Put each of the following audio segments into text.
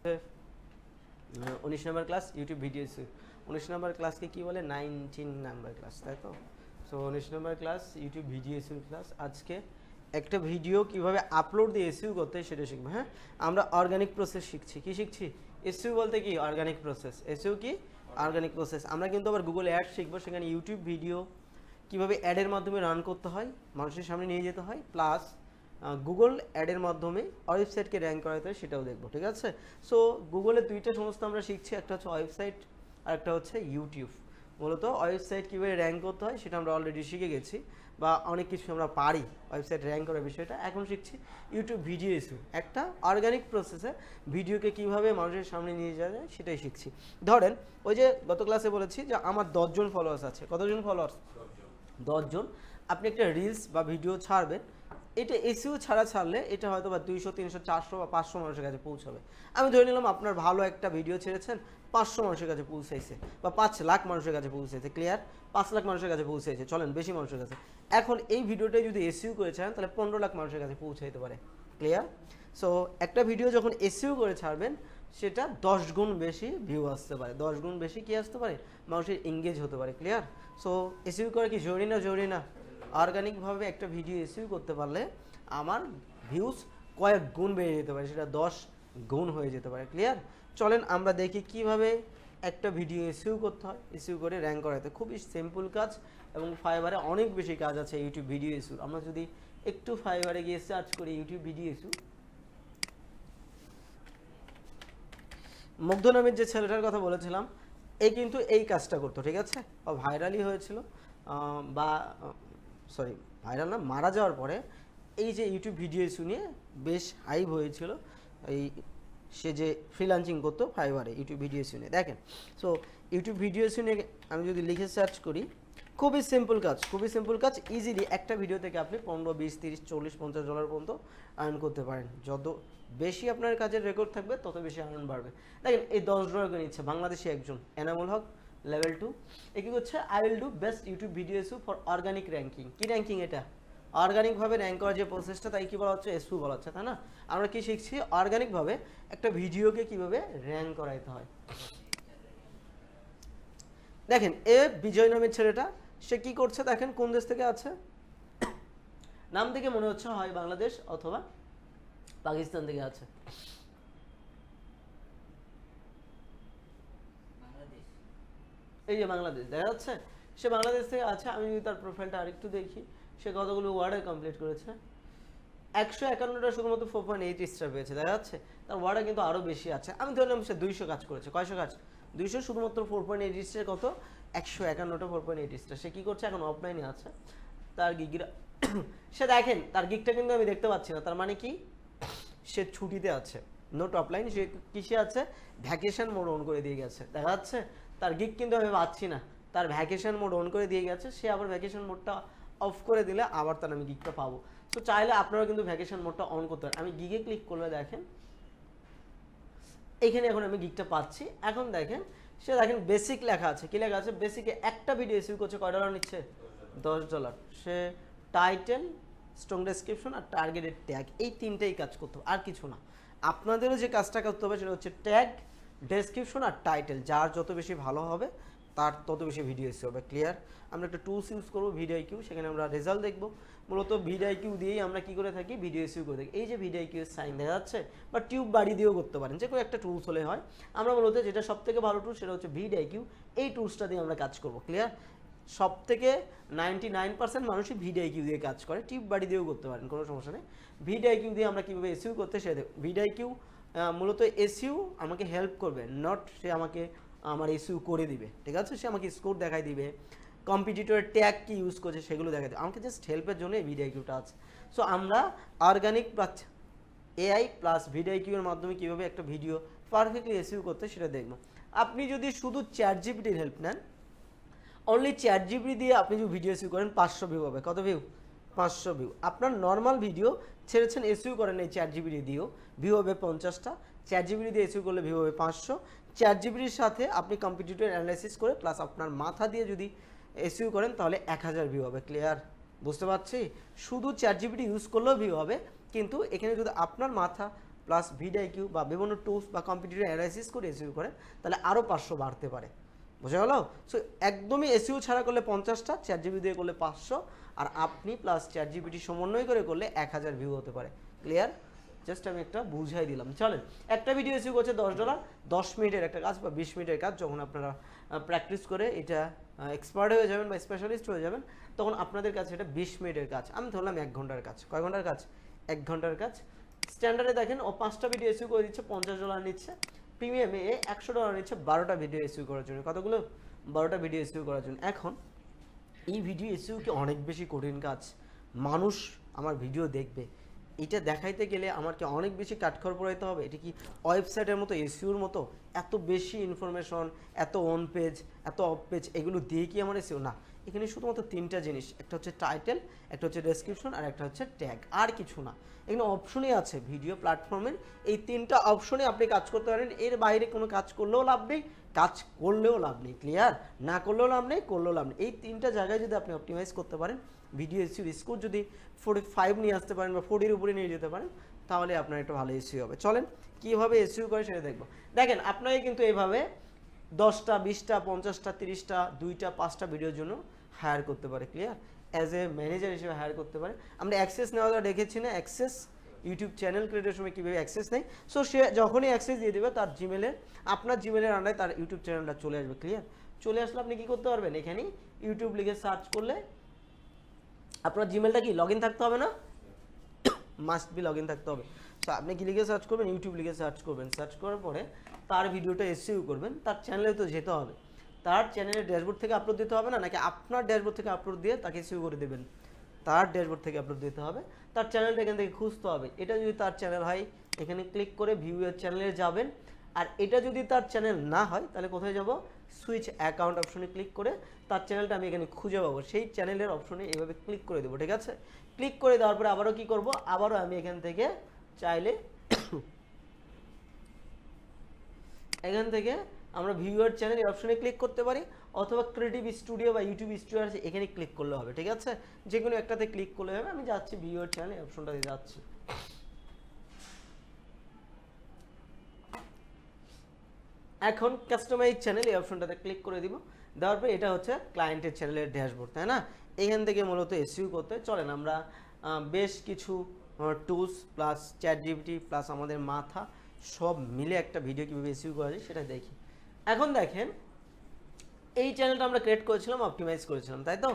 19 number class YouTube video S U. 19 number ক্লাসকে কি বলে 19 নাম্বার ক্লাস, তাই তো? So 19 number class YouTube video S U class. আজকে একটা ভিডিও কিভাবে আপলোড দিয়ে এসইউ করতে হয় সেটা শিখবো। হ্যাঁ, আমরা অর্গানিক প্রসেস শিখছি। কি শিখছি? এসইউ বলতে কি অর্গানিক প্রসেস। এসইউ কি অর্গানিক প্রসেস। আমরা কিন্তু আবার গুগল অ্যাড শিখবো, সেখানে ইউটিউব ভিডিও কিভাবে অ্যাডের মাধ্যমে রান করতে হয়, মানুষের সামনে নিয়ে যেতে হয়, প্লাস গুগল অ্যাডের মাধ্যমে ওয়েবসাইটকে র্যাঙ্ক করাতে হয় সেটাও দেখবো। ঠিক আছে? সো গুগলের দুইটা সমস্ত আমরা শিখছি, একটা হচ্ছে ওয়েবসাইট আর একটা হচ্ছে ইউটিউব। মূলত ওয়েবসাইট কীভাবে র্যাঙ্ক করতে হয় সেটা আমরা অলরেডি শিখে গেছি, বা অনেক কিছু আমরা পারি ওয়েবসাইট র্যাঙ্ক করার বিষয়টা। এখন শিখছি ইউটিউব ভিডিও এসইউ, একটা অর্গানিক প্রসেসে ভিডিওকে কীভাবে মানুষের সামনে নিয়ে যাওয়া যায় সেটাই শিখছি। ধরেন ওই যে গত ক্লাসে বলেছি যে আমার 10 জন ফলোয়ার্স আছে। কতজন ফলোয়ার্স? 10 জন। আপনি একটা রিলস বা ভিডিও ছাড়বেন, এটা এসইউ ছাড়লে এটা হয়তো বা 200, 300, 400 বা 500 মানুষের কাছে পৌঁছাবে। আমি ধরে নিলাম আপনার ভালো একটা ভিডিও ছেড়েছেন, 500 মানুষের কাছে পৌঁছাইছে, বা 5 লাখ মানুষের কাছে পৌঁছেছে। ক্লিয়ার? 5 লাখ মানুষের কাছে পৌঁছেছে, চলেন বেশি মানুষের কাছে। এখন এই ভিডিওটাই যদি এসইউ করে ছাড়েন তাহলে 15 লাখ মানুষের কাছে পৌঁছাইতে পারে। ক্লিয়ার? সো একটা ভিডিও যখন এসইউ করে ছাড়বেন সেটা 10 গুণ বেশি ভিউ আসতে পারে, 10 গুণ বেশি কি আসতে পারে, মানুষের এঙ্গেজ হতে পারে। ক্লিয়ার? সো এসইউ করা কি জরুরি না? জরুরি না? অর্গানিকভাবে একটা ভিডিও এসইউ করতে পারলে আমার ভিউজ কয়েক গুণ বেড়ে যেতে পারে, সেটা 10 গুণ হয়ে যেতে পারে। ক্লিয়ার? চলেন আমরা দেখি কিভাবে একটা ভিডিও এসইউ করতে হয়, এসইউ করে র্যাঙ্ক করাতে। খুবই সিম্পল কাজ, এবং ফাইবারে অনেক বেশি কাজ আছে ইউটিউব ভিডিও এসইউ। আমরা যদি একটু ফাইবারে গিয়ে সার্চ করি ইউটিউব ভিডিও এসইউ, মুগ্ধ নামের যে ছেলেটার কথা বলেছিলাম, এই কিন্তু এই কাজটা করতো। ঠিক আছে? ও ভাইরালই হয়েছিল, বা সরি ভাইরাল না, মারা যাওয়ার পরে এই যে ইউটিউব ভিডিও শুনিয়ে বেশ হাইপ হয়েছিল। এই সে যে ফ্রিল্যান্সিং করতো ফাইবারে ইউটিউব ভিডিও শুনে। দেখেন, সো ইউটিউব ভিডিও শুনে আমি যদি লিখে সার্চ করি, খুবই সিম্পল কাজ, খুবই সিম্পল কাজ। ইজিলি একটা ভিডিও থেকে আপনি 15, 20, 30, 40, $50 পর্যন্ত আর্ন করতে পারেন। যত বেশি আপনার কাজের রেকর্ড থাকবে তত বেশি আর্ন বাড়বে। দেখেন এই $10 করে নিচ্ছে বাংলাদেশি একজন, এনামুল হক, লেভেল 2। এ কি করছে? I will do best YouTube video SU for organic ranking. কি র্যাঙ্কিং এটা? অর্গানিকভাবে র্যাঙ্ক করার যে প্রসেসটা, তাই কি বলা হচ্ছে? এসইউ বলা হচ্ছে, তাই না? আমরা কি শিখছি? অর্গানিকভাবে একটা ভিডিওকে কিভাবে র্যাঙ্ক করাইতে হয়। দেখেন এ বিজয় নামের ছেলেটা, সে কি করছে দেখেন, কোন দেশ থেকে আছে, নাম থেকে মনে হচ্ছে হয় বাংলাদেশ অথবা পাকিস্তান থেকে আছে। এই যে বাংলাদেশ দেখা যাচ্ছে, সে বাংলাদেশ থেকে আছে। আমি যদি তার প্রোফাইলটা আরেকটু দেখি, সে কতগুলো ওয়ার্ডে কমপ্লিট করেছে। 151টা শুধুমাত্র 4.8 স্টার পেয়েছে, দেখা যাচ্ছে। তার ওয়ার্ডে কিন্তু আরও বেশি আছে। আমি ধরলাম সে 200 কাজ করেছে। কয়শো কাজ? 200, শুধুমাত্র 4.8 স্টার কত? 151টা 4.8 স্টার। সে কী করছে? এখন অফলাইনে আছে। তার গিগরা সে দেখেন তার গিগটা কিন্তু আমি দেখতে পাচ্ছি না, তার মানে কি? সে ছুটিতে আছে, নোট অফলাইন। সে কিসে আছে? ভ্যাকেশন মোড অন করে দিয়ে গেছে, দেখা যাচ্ছে। তার গিগ কিন্তু আমি পাচ্ছি না, তার ভ্যাকেশন মোড অন করে দিয়ে গেছে। সে আবার ভ্যাকেশন মোডটা অফ করে দিলে আবার তার আমি গিগটা পাবো। তো চাইলে আপনারা কিন্তু ভ্যাকেশন মোডটা অন করতে পারেন। আমি গিগে ক্লিক করলে দেখেন এখানে এখন আমি গিগটা পাচ্ছি। এখন দেখেন সে দেখেন বেসিক লেখা আছে। কি লেখা আছে? বেসিকে একটা ভিডিও এসইউ করছে, কয় ডলার নিচ্ছে? $10। সে টাইটেল, স্ট্রং ডেসক্রিপশন আর টার্গেটেড ট্যাগ, এই তিনটেই কাজ করতে হবে, আর কিছু না। আপনাদেরও যে কাজটা করতে হবে সেটা হচ্ছে ট্যাগ, ডেসক্রিপশন আর টাইটেল। যার যত বেশি ভালো হবে তার তত বেশি ভিডিও এসে হবে। ক্লিয়ার? আমরা একটা টুলস ইউজ করবো ভিডিওআইকিউ, সেখানে আমরা রেজাল্ট দেখবো। মূলত ভিডিওআইকিউ দিয়েই আমরা কি করে থাকি? ভিডিও এসইউ করে থাকি। এই যে ভিডিওআইকিউ এর সাইন দেখা যাচ্ছে, বা টিউব বাড়ি দিয়েও করতে পারেন, যে কোনো একটা টুলস হলে হয়। আমরা মূলত যেটা সব থেকে ভালো টুল সেটা হচ্ছে ভিডিওআইকিউ। এই টুলসটা দিয়ে আমরা কাজ করবো। ক্লিয়ার? সব থেকে 99% মানুষই ভিডিওআইকিউ দিয়ে কাজ করে, টিউব বাড়ি দিয়েও করতে পারেন, কোনো সমস্যা নেই। ভিডিওআইকিউ দিয়ে আমরা কীভাবে এসইউ করতে সেটা ভিডিওআইকিউ মূলত এসইউ আমাকে হেল্প করবে, নট সে আমাকে আমার এসইউ করে দিবে। ঠিক আছে? সে আমাকে স্কোর দেখাই দিবে, কম্পিটিটরের ট্যাগ কি ইউজ করছে সেগুলো দেখাই দিবে, আমাকে জাস্ট হেল্পের জন্য এই ভিডিওআইকিউটা আছে। সো আমরা অর্গানিক প্লাস এআই প্লাস ভিডিওআইকিউ এর মাধ্যমে কীভাবে একটা ভিডিও পারফেক্টলি এসইউ করতে সেটা দেখব। আপনি যদি শুধু চ্যাট জিপিটির হেল্প নেন, অনলি চ্যাট জিপিটি দিয়ে আপনি যদি ভিডিও এসইউ করেন 500 ভিউ হবে। কত ভিউ? 500 ভিউ। আপনার নর্মাল ভিডিও ছেড়েছেন, এসইউ করেন এই চ্যাট জিপিটি দিয়েও, ভিউ হবে 50টা। চ্যাট জিপিটি দিয়ে এসইউ করলে ভিউ হবে 500। চ্যাট জিপিটির সাথে আপনি কম্পিটিটর অ্যানালাইসিস করে প্লাস আপনার মাথা দিয়ে যদি এসইউ করেন তাহলে 1000 ভিউ হবে। ক্লিয়ার? বুঝতে পারছি? শুধু চ্যাট জিপিটি ইউজ করলেও ভিউ হবে, কিন্তু এখানে যদি আপনার মাথা প্লাস ভিডিআইকিউ বা বিভিন্ন টুলস বা কম্পিটিটিভ অ্যানালাইসিস করে এসইও করেন তাহলে আরও 500 বাড়তে পারে। বোঝা গেল? সো একদমই এসইও ছাড়া করলে 50টা, চ্যাটজিপিটি দিয়ে করলে 500, আর আপনি প্লাস চ্যাটজিপিটি সমন্বয় করে করলে 1000 ভিউ হতে পারে। ক্লিয়ার? জাস্ট আমি একটা বুঝাই দিলাম। চলেন, একটা ভিডিও এসইও করছে $10, 10 মিনিটের একটা কাজ বা 20 মিনিটের কাজ। যখন আপনারা প্র্যাকটিস করে এটা এক্সপার্ট হয়ে যাবেন বা স্পেশালিস্ট হয়ে যাবেন, তখন আপনাদের কাছে এটা 20 মিনিটের কাজ। আমি ধরলাম 1 ঘন্টার কাজ। কয় ঘন্টার কাজ? 1 ঘন্টার কাজ। স্ট্যান্ডার্ডে দেখেন ও 5টা ভিডিও এসইও করে দিচ্ছে, $50 নিচ্ছে। প্রিমিয়ামে $100 নিচ্ছে 12টা ভিডিও এসইও করার জন্য। কতগুলো? 12টা ভিডিও এসইও করার জন্য। এখন এই ভিডিও এসইও কি অনেক বেশি কঠিন কাজ? মানুষ আমার ভিডিও দেখবে, এটা দেখাইতে গেলে আমার কি অনেক বেশি কাঠখড় পোড়াইতে হবে? এটা কি ওয়েবসাইটের মতো এসইওর মতো এত বেশি ইনফরমেশন, এত অন পেজ, এত অফ পেজ, এগুলো দিয়ে কি আমার এসইও? না, এখানে শুধুমাত্র 3টা জিনিস, একটা হচ্ছে টাইটেল, একটা হচ্ছে ডেসক্রিপশন, আর একটা হচ্ছে ট্যাগ, আর কিছু না। এখানে অপশনই আছে ভিডিও প্ল্যাটফর্মের, এই 3টা অপশনে আপনি কাজ করতে পারেন। এর বাইরে কোনো কাজ করলেও লাভ নেই, কাজ করলেও লাভ নেই। ক্লিয়ার? না করলেও লাভ নেই, করলেও লাভ নেই। এই 3টা জায়গায় যদি আপনি অপটিমাইজ করতে পারেন, ভিডিও এসইওর স্কোর যদি 45 নিয়ে আসতে পারেন বা 40-এর উপরে নিয়ে যেতে পারেন, তাহলে আপনার একটা ভালো এসইও হবে। চলেন কীভাবে এসইও করে সেটা দেখবো। দেখেন, আপনাকে কিন্তু এইভাবে 10টা, 20টা, 50টা, 30টা, 2টা, 5টা ভিডিওর জন্য হায়ার করতে পারে। ক্লিয়ার? অ্যাজ এ ম্যানেজার হিসেবে হায়ার করতে পারে। আমরা অ্যাক্সেস নেওয়াটা দেখেছি না? অ্যাক্সেস ইউটিউব চ্যানেল ক্রিয়েটের সময় কীভাবে অ্যাক্সেস নেই। সো সে যখনই অ্যাক্সেস দিয়ে দেবে তার জিমেলের, আপনার জিমেলের আন্ডারে তার ইউটিউব চ্যানেলটা চলে আসবে। ক্লিয়ার? চলে আসলে আপনি কী করতে পারবেন? এখানে ইউটিউব লিখে সার্চ করলে আপনার জিমেলটা কি লগ ইন থাকতে হবে না? মাস্ট বি লগ ইন থাকতে হবে। সো আপনি কি লিখে সার্চ করবেন? ইউটিউব লিখে সার্চ করবেন। সার্চ করার পরে তার ভিডিওটা এসইও করবেন। তার চ্যানেলে তো যেতে হবে, তার চ্যানেলের ড্যাশবোর্ড থেকে আপলোড দিতে হবে না, নাকি আপনার ড্যাশবোর্ড থেকে আপলোড দিয়ে তাকে এসইও করে দেবেন? তার ড্যাশবোর্ড থেকে আপলোড দিতে হবে। তার চ্যানেলটা এখান থেকে খুঁজতে হবে। এটা যদি তার চ্যানেল হয়, এখানে ক্লিক করে ভিউ এর চ্যানেলে যাবেন। আর এটা যদি তার চ্যানেল না হয়, তাহলে কোথায় যাব? সুইচ অ্যাকাউন্ট অপশনে ক্লিক করে তার চ্যানেলটা আমি এখানে খুঁজে পাবো, সেই চ্যানেলের অপশনে এভাবে ক্লিক করে দেবো। ঠিক আছে? ক্লিক করে দেওয়ার পরে আবারও কি করব? আবারও আমি এখান থেকে চাইলে এখান থেকে আমরা ভিউয়ার চ্যানেল এই অপশনে ক্লিক করতে পারি, অথবা ক্রিয়েটিভ স্টুডিও বা ইউটিউব স্টুডিও আছে, এখানে ক্লিক করলে হবে। ঠিক আছে? যে কোনো একটাতে ক্লিক করলে হবে। আমি যাচ্ছি ভিউয়ার চ্যানেল, এই অপশনটাতে যাচ্ছি। এখন কাস্টমাইজ চ্যানেল এই অপশনটাতে ক্লিক করে দিব। দেওয়ার পরে এটা হচ্ছে ক্লায়েন্টের চ্যানেলের ড্যাশবোর্ড, তাই না? এখান থেকে মূলত এসইও করতে চলেন আমরা বেশ কিছু টুলস প্লাস চ্যাটজিপিটি প্লাস আমাদের মাথা সব মিলে একটা ভিডিও কীভাবে এসইও করা যায় সেটা দেখি। এখন দেখেন, এই চ্যানেলটা আমরা ক্রিয়েট করেছিলাম, অপটিমাইজ করেছিলাম, তাই তো?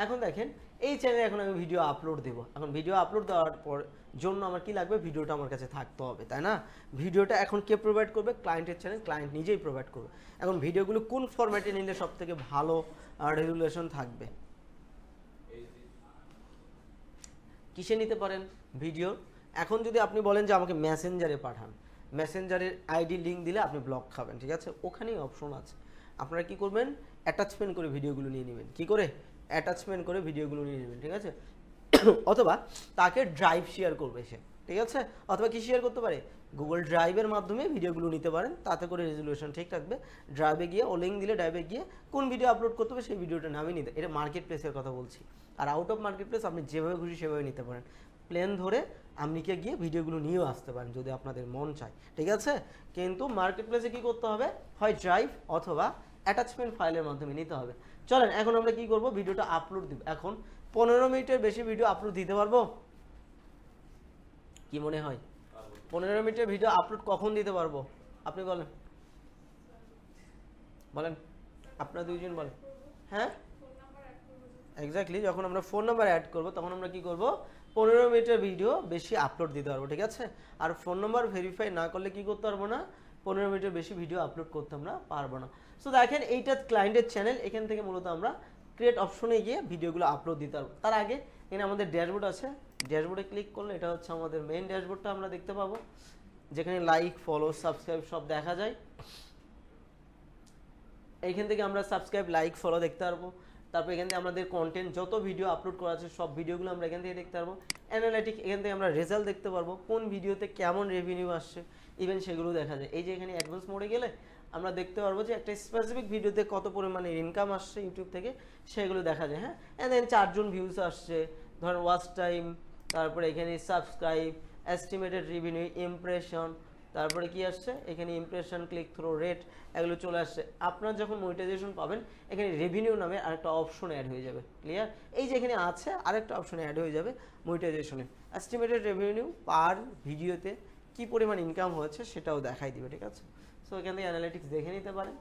এখন দেখেন, এই চ্যানেলে এখন আমি ভিডিও আপলোড দেবো। এখন ভিডিও আপলোড দেওয়ার পর জন্য আমার কি লাগবে? ভিডিওটা আমার কাছে থাকতে হবে, তাই না? ভিডিওটা এখন কে প্রোভাইড করবে? ক্লায়েন্টের চ্যানেল, ক্লায়েন্ট নিজেই প্রোভাইড করবে। এখন ভিডিওগুলো কোন ফরম্যাটে নিলে সব থেকে ভালো রেজুলেশন থাকবে? কিসে নিতে পারেন ভিডিও? এখন যদি আপনি বলেন যে আমাকে মেসেঞ্জারে পাঠান, মেসেঞ্জারের আইডি লিঙ্ক দিলে আপনি ব্লক খাবেন। ঠিক আছে? ওখানেই অপশন আছে। আপনারা কি করবেন? অ্যাটাচমেন্ট করে ভিডিওগুলো নিয়ে নেবেন। কি করে? অ্যাটাচমেন্ট করে ভিডিওগুলো নিয়ে নেবেন। ঠিক আছে? অথবা তাকে ড্রাইভ শেয়ার করবে সে। ঠিক আছে? অথবা কি শেয়ার করতে পারে? গুগল ড্রাইভের মাধ্যমে ভিডিওগুলো নিতে পারেন, তাতে করে রেজুলেশন ঠিক থাকবে। ড্রাইভে গিয়ে ও লিঙ্ক দিলে ড্রাইভে গিয়ে কোন ভিডিও আপলোড করতে হবে সেই ভিডিওটা নামিয়ে নিতে। এটা মার্কেট প্লেসের কথা বলছি। আর আউট অফ মার্কেট প্লেস আপনি যেভাবে খুশি সেভাবে নিতে পারেন। প্লেন ধরে আপনিকে গিয়ে ভিডিওগুলো নিয়েও আসতে পারেন যদি আপনাদের মন চায়। ঠিক আছে? কিন্তু মার্কেট প্লেসে কী করতে হবে? হয় ড্রাইভ অথবা অ্যাটাচমেন্ট ফাইলের মাধ্যমে নিতে হবে। চলেন এখন আমরা কি করব? ভিডিওটা আপলোড দিব। এখন 15 মিনিটের বেশি ভিডিও আপলোড দিতে পারবো? কি মনে হয়? 15 মিনিটের ভিডিও আপলোড কখন দিতে পারবো? আপনি বলেন, বলেন, আপনারা দুইজন বলেন। হ্যাঁ, এক্স্যাক্টলি। যখন আমরা ফোন নাম্বার অ্যাড করব তখন আমরা কি করব? 15 মিনিটের ভিডিও বেশি আপলোড দিতে পারবো। ঠিক আছে? আর ফোন নাম্বার ভেরিফাই না করলে কি করতে পারবো না? 15 মিনিটের বেশি ভিডিও আপলোড করতে আমরা পারবো না। সো দেখেন, এইটা ক্লায়েন্টের চ্যানেল। এখান থেকে মূলত আমরা ক্রিয়েট অপশনে গিয়ে ভিডিওগুলো আপলোড দিতে পারবো। তার আগে এখানে আমাদের ড্যাশবোর্ড আছে। ড্যাশবোর্ডে ক্লিক করলে এটা হচ্ছে আমাদের মেইন ড্যাশবোর্ডটা আমরা দেখতে পাবো, যেখানে লাইক, ফলো, সাবস্ক্রাইব সব দেখা যায়। এইখান থেকে আমরা সাবস্ক্রাইব, লাইক, ফলো দেখতে পারবো। তারপর এখান থেকে আমাদের কন্টেন্ট যত ভিডিও আপলোড করা আছে সব ভিডিওগুলো আমরা এখান থেকে দেখতে পারবো। অ্যানালাইটিক, এখান থেকে আমরা রেজাল্ট দেখতে পারবো, কোন ভিডিওতে কেমন রেভিনিউ আসছে, ইভেন সেগুলো দেখা যায়। এই যে এখানে অ্যাডভান্স মোডে গেলে আমরা দেখতে পারবো যে একটা স্পেসিফিক ভিডিওতে কত পরিমাণে ইনকাম আসছে ইউটিউব থেকে, সেগুলো দেখা যায়। হ্যাঁ, অ্যান্ড দেন 4 জন ভিউজ আসছে, ধরেন ওয়াচ টাইম, তারপরে এখানে সাবস্ক্রাইব, এস্টিমেটেড রেভিনিউ, ইমপ্রেশন, তারপরে কি আসছে এখানে ইমপ্রেশন, ক্লিক থ্রু রেট, এগুলো চলে আসছে। আপনার যখন মনিটাইজেশন পাবেন এখানে রেভিনিউ নামে আরেকটা অপশন অ্যাড হয়ে যাবে। ক্লিয়ার? এই যে এখানে আছে আরেকটা অপশন অ্যাড হয়ে যাবে মনিটাইজেশনে, এস্টিমেটেড রেভিনিউ পার ভিডিওতে কি পরিমাণ ইনকাম হয়েছে সেটাও দেখাই দিবে। ঠিক আছে? সো এখান থেকে অ্যানালিটিক্স দেখে নিতে পারেন,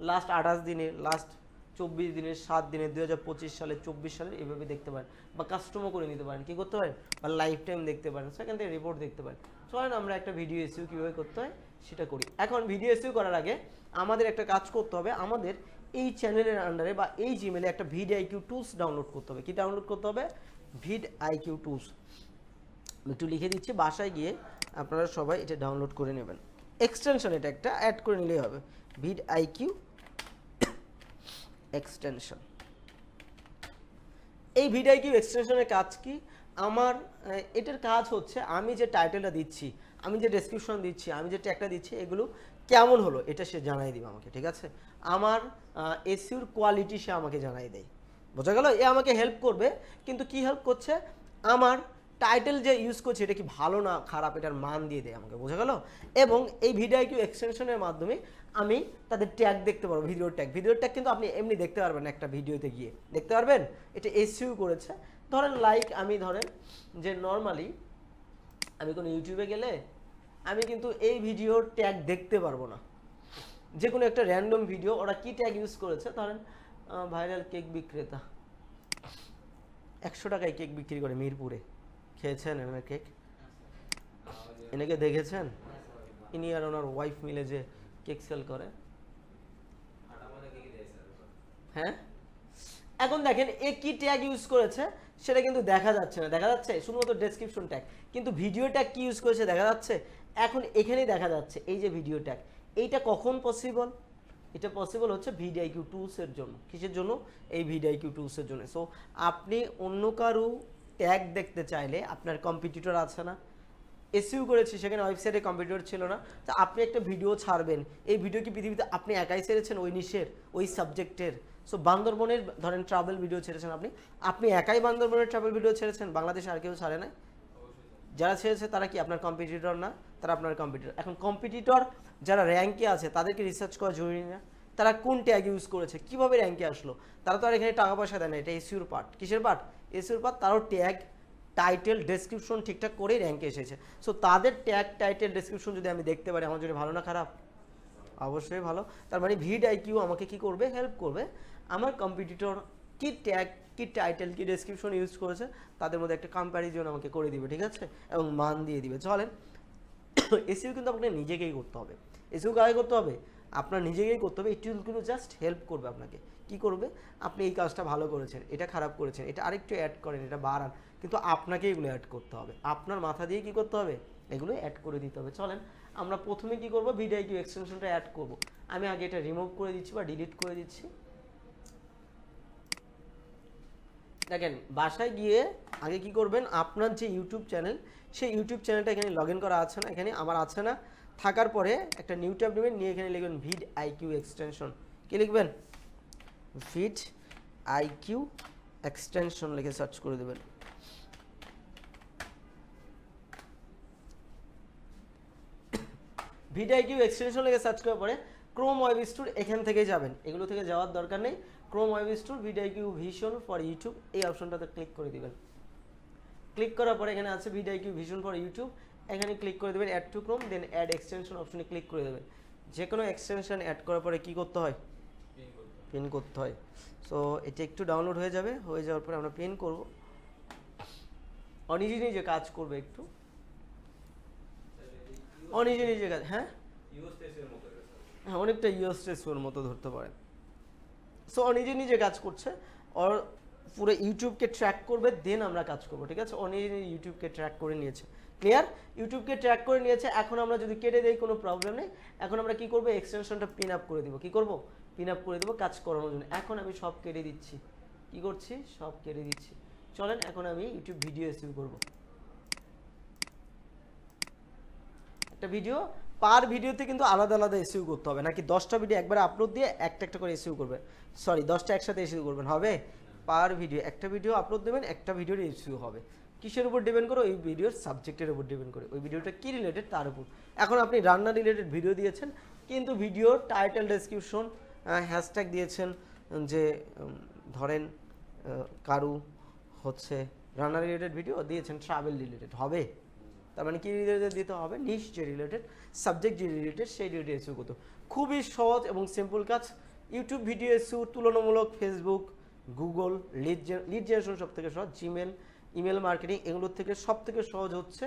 লাস্ট 28 দিনের, লাস্ট 24 দিনের, 7 দিনের, 2025 সালের, 24 সালের, এইভাবে দেখতে পারেন, বা কাস্টমও করে নিতে পারেন, কি করতে পারেন, বা লাইফ টাইম দেখতে পারেন। সেখান থেকে রিপোর্ট দেখতে পারেন। চলেন আমরা একটা ভিডিও এসইও কীভাবে করতে হয় সেটা করি। এখন ভিডিও এসইও করার আগে আমাদের একটা কাজ করতে হবে, আমাদের এই চ্যানেলের আন্ডারে বা এই জিমেলে একটা ভিড আইকিউ টুলস ডাউনলোড করতে হবে। কি ডাউনলোড করতে হবে? VidIQ tools. আমি একটু লিখে দিচ্ছি, বাসায় গিয়ে আপনারা সবাই এটা ডাউনলোড করে নেবেন। এক্সটেনশন এটা একটা অ্যাড করে নিলেই হবে, ভিড আইকিউ এক্সটেনশন। এই ভিড আইকিউ এক্সটেনশনের কাজ কি? আমার এটার কাজ হচ্ছে আমি যে টাইটেলটা দিচ্ছি, আমি যে ডেসক্রিপশন দিচ্ছি, আমি যে ট্যাগটা দিচ্ছি, এগুলো কেমন হলো এটা সে জানাই দিবে আমাকে। ঠিক আছে? আমার এসইওর কোয়ালিটি সে আমাকে জানাই দেয়। বোঝা গেল? এ আমাকে হেল্প করবে, কিন্তু কি হেল্প করছে? আমার টাইটেল যে ইউজ করছে এটা কি ভালো না খারাপ এটার মান দিয়ে দেয় আমাকে। বোঝা গেল? এবং এই ভিডিও আইকিউ এক্সটেনশনের মাধ্যমে আমি তাদের ট্যাগ দেখতে পারবো, ভিডিওর ট্যাগ। ভিডিওর ট্যাগ কিন্তু আপনি এমনি দেখতে পারবেন না, একটা ভিডিওতে গিয়ে দেখতে পারবেন। এটা এসইও করেছে। ধরেন লাইক আমি ধরেন যে নর্মালি আমি কোনো ইউটিউবে গেলে আমি কিন্তু এই ভিডিওর ট্যাগ দেখতে পারবো না, যে কোনো একটা র্যান্ডম ভিডিও ওরা কি ট্যাগ ইউজ করেছে। ধরেন ভাইরাল কেক বিক্রেতা 100 টাকায় কেক বিক্রি করে মিরপুরে, খেয়েছেন এনার কেক? এনাকে দেখেছেন? ইনি আর ওনার ওয়াইফ মিলে যে কেক সেল করে। হ্যাঁ, এখন দেখেন এ কি ট্যাগ ইউজ করেছে সেটা কিন্তু দেখা যাচ্ছে না, দেখা যাচ্ছে শুধুমাত্র ডেসক্রিপশন ট্যাগ, কিন্তু ভিডিও ট্যাগ কি ইউজ করেছে দেখা যাচ্ছে। এখন এখানেই দেখা যাচ্ছে এই যে ভিডিও ট্যাগ, এইটা কখন পসিবল? এটা পসিবল হচ্ছে ভিড আইকিউ টুলসের জন্য। কিসের জন্য? এই ভিড আইকিউ টুলসের জন্য। সো আপনি অন্য কারো ট্যাগ দেখতে চাইলে, আপনার কম্পিটিটর আছে না, এসইও করেছি সেখানে ওয়েবসাইটে কম্পিটিটর ছিল না, তো আপনি একটা ভিডিও ছাড়বেন, এই ভিডিও কি পৃথিবীতে আপনি একাই ছেড়েছেন ওই নিশের ওই সাবজেক্টের? সো বান্দরবনের ধরেন ট্রাভেল ভিডিও ছেড়েছেন আপনি একাই বান্দরবনের ট্রাভেল ভিডিও ছেড়েছেন, বাংলাদেশে আর কেউ ছাড়ে না। যারা ছেড়েছে তারা কি আপনার কম্পিটিটর না? তারা আপনার কম্পিটিটর। এখন কম্পিটিটর যারা র্যাঙ্কে আছে তাদেরকে রিসার্চ করা জরুরি না? তারা কোন ট্যাগ ইউজ করেছে, কিভাবে র্যাঙ্কে আসলো? তারা তো আর এখানে টাকা পয়সা দেয় না, এটা এসইওর পার্ট। কিসের পার্ট? এসইওর পার্ট। তারাও ট্যাগ, টাইটেল, ডেসক্রিপশন ঠিকঠাক করেই র্যাঙ্কে এসেছে। সো তাদের ট্যাগ, টাইটেল, ডেসক্রিপশন যদি আমি দেখতে পারি আমার জন্য ভালো না খারাপ? অবশ্যই ভালো। তার মানে ভিড আইকিউ আমাকে কি করবে? হেল্প করবে। আমার কম্পিটিটর কি ট্যাগ, কি টাইটেল, কি ডেসক্রিপশন ইউজ করেছে তাদের মধ্যে একটা কম্প্যারিজন আমাকে করে দিবে। ঠিক আছে? এবং মান দিয়ে দিবে। চলেন, এসইও কিন্তু আপনাকে নিজেকেই করতে হবে। এসইও কাকে করতে হবে? আপনার নিজেকেই করতে হবে। এই টুলগুলো জাস্ট হেল্প করবে আপনাকে। কি করবে? আপনি এই কাজটা ভালো করেছেন, এটা খারাপ করেছেন, এটা আরেকটু অ্যাড করেন, এটা বাড়ান, কিন্তু আপনাকে এগুলো অ্যাড করতে হবে। আপনার মাথা দিয়ে কি করতে হবে? এগুলো অ্যাড করে দিতে হবে। চলেন আমরা প্রথমে কি করব? ভিড আইকিউ এক্সটেনশনটা অ্যাড করব। আমি আগে এটা রিমুভ করে দিচ্ছি বা ডিলিট করে দিচ্ছি। দেখেন বাসায় গিয়ে আগে কি করবেন, আপনার যে ইউটিউব চ্যানেল সেই ইউটিউব চ্যানেলটা এখানে লগ ইন করা আছে না? এখানে আমার আছে না? থাকার পরে একটা নিউ ট্যাব নেবেন, নিয়ে এখানে লিখবেন ভিড আইকিউ এক্সটেনশন। কি লিখবেন? ভিড আইকিউ এক্সটেনশন লিখে সার্চ করে দেবেন। ভিড আইকিউ এক্সটেনশন লিখে সার্চ করার পরে ক্রোম ওয়েব স্টোর এখান থেকে যাবেন, এগুলো থেকে যাওয়ার দরকার নেই। Chrome web store vidIQ vision for YouTube এই অপশনটাতে ক্লিক করে দিবেন। ক্লিক করার পরে এখানে আছে vidIQ vision for YouTube, এখানে ক্লিক করে দেবেন add to Chrome, then add extension অপশনে ক্লিক করে দেবেন। যে কোনো এক্সটেনশন অ্যাড করার পরে কি করতে হয়? পিন করতে হয়। সো এটা একটু ডাউনলোড হয়ে যাবে, হয়ে যাওয়ার পরে আমরা পিন করব, নিজে নিজে কাজ করবে, একটু নিজে নিজে কাজ। হ্যাঁ হ্যাঁ, অনেকটা ইউএসএসওর মতো ধরতে পারেন। সো নিজে নিজে কাজ করছে, ওর পুরো ইউটিউবকে ট্র্যাক করবে, দেন আমরা কাজ করব। ঠিক আছে? ও নিজে নিজে ইউটিউবকে ট্র্যাক করে নিয়েছে। ক্লিয়ার? ইউটিউবকে ট্র্যাক করে নিয়েছে। এখন আমরা যদি কেটে দেই কোনো প্রবলেম নেই। এখন আমরা কি করব? এক্সটেনশনটা পিন আপ করে দিব। কি করব? পিন আপ করে দেবো কাজ করানোর জন্য। এখন আমি সব কেটে দিচ্ছি। কি করছি? সব কেটে দিচ্ছি। চলেন এখন আমি ইউটিউব ভিডিও এসইও করব। একটা ভিডিও পার ভিডিওতে কিন্তু আলাদা আলাদা এসইও করতে হবে, নাকি 10টা ভিডিও একবারে আপলোড দিয়ে একটা একটা করে এসইও করবেন? সরি, 10টা একসাথে এসইও করবেন? হবে? পার ভিডিও একটা ভিডিও আপলোড দেবেন, একটা ভিডিওর এসইও হবে। কিসের উপর ডিপেন্ড করে? ওই ভিডিওর সাবজেক্টের উপর ডিপেন্ড করে, ওই ভিডিওটা কি রিলেটেড তার উপর। এখন আপনি রান্না রিলেটেড ভিডিও দিয়েছেন, কিন্তু ভিডিওর টাইটেল, ডেসক্রিপশন, হ্যাশট্যাগ দিয়েছেন যে ধরেন কারু হচ্ছে রান্না রিলেটেড ভিডিও দিয়েছেন ট্রাভেল রিলেটেড, হবে? তার মানে কি রিলেটেড দিতে হবে? নিশ যে রিলেটেড, সাবজেক্ট যে রিলেটেড, সেই রিলেটেড এসইও করতে। খুবই সহজ এবং সিম্পল কাজ। ইউটিউব ভিডিও এসইও তুলনামূলক ফেসবুক, গুগল, লিড জেনারেশন সব থেকে সহজ, জিমেল, ইমেল মার্কেটিং, এগুলোর থেকে সব থেকে সহজ হচ্ছে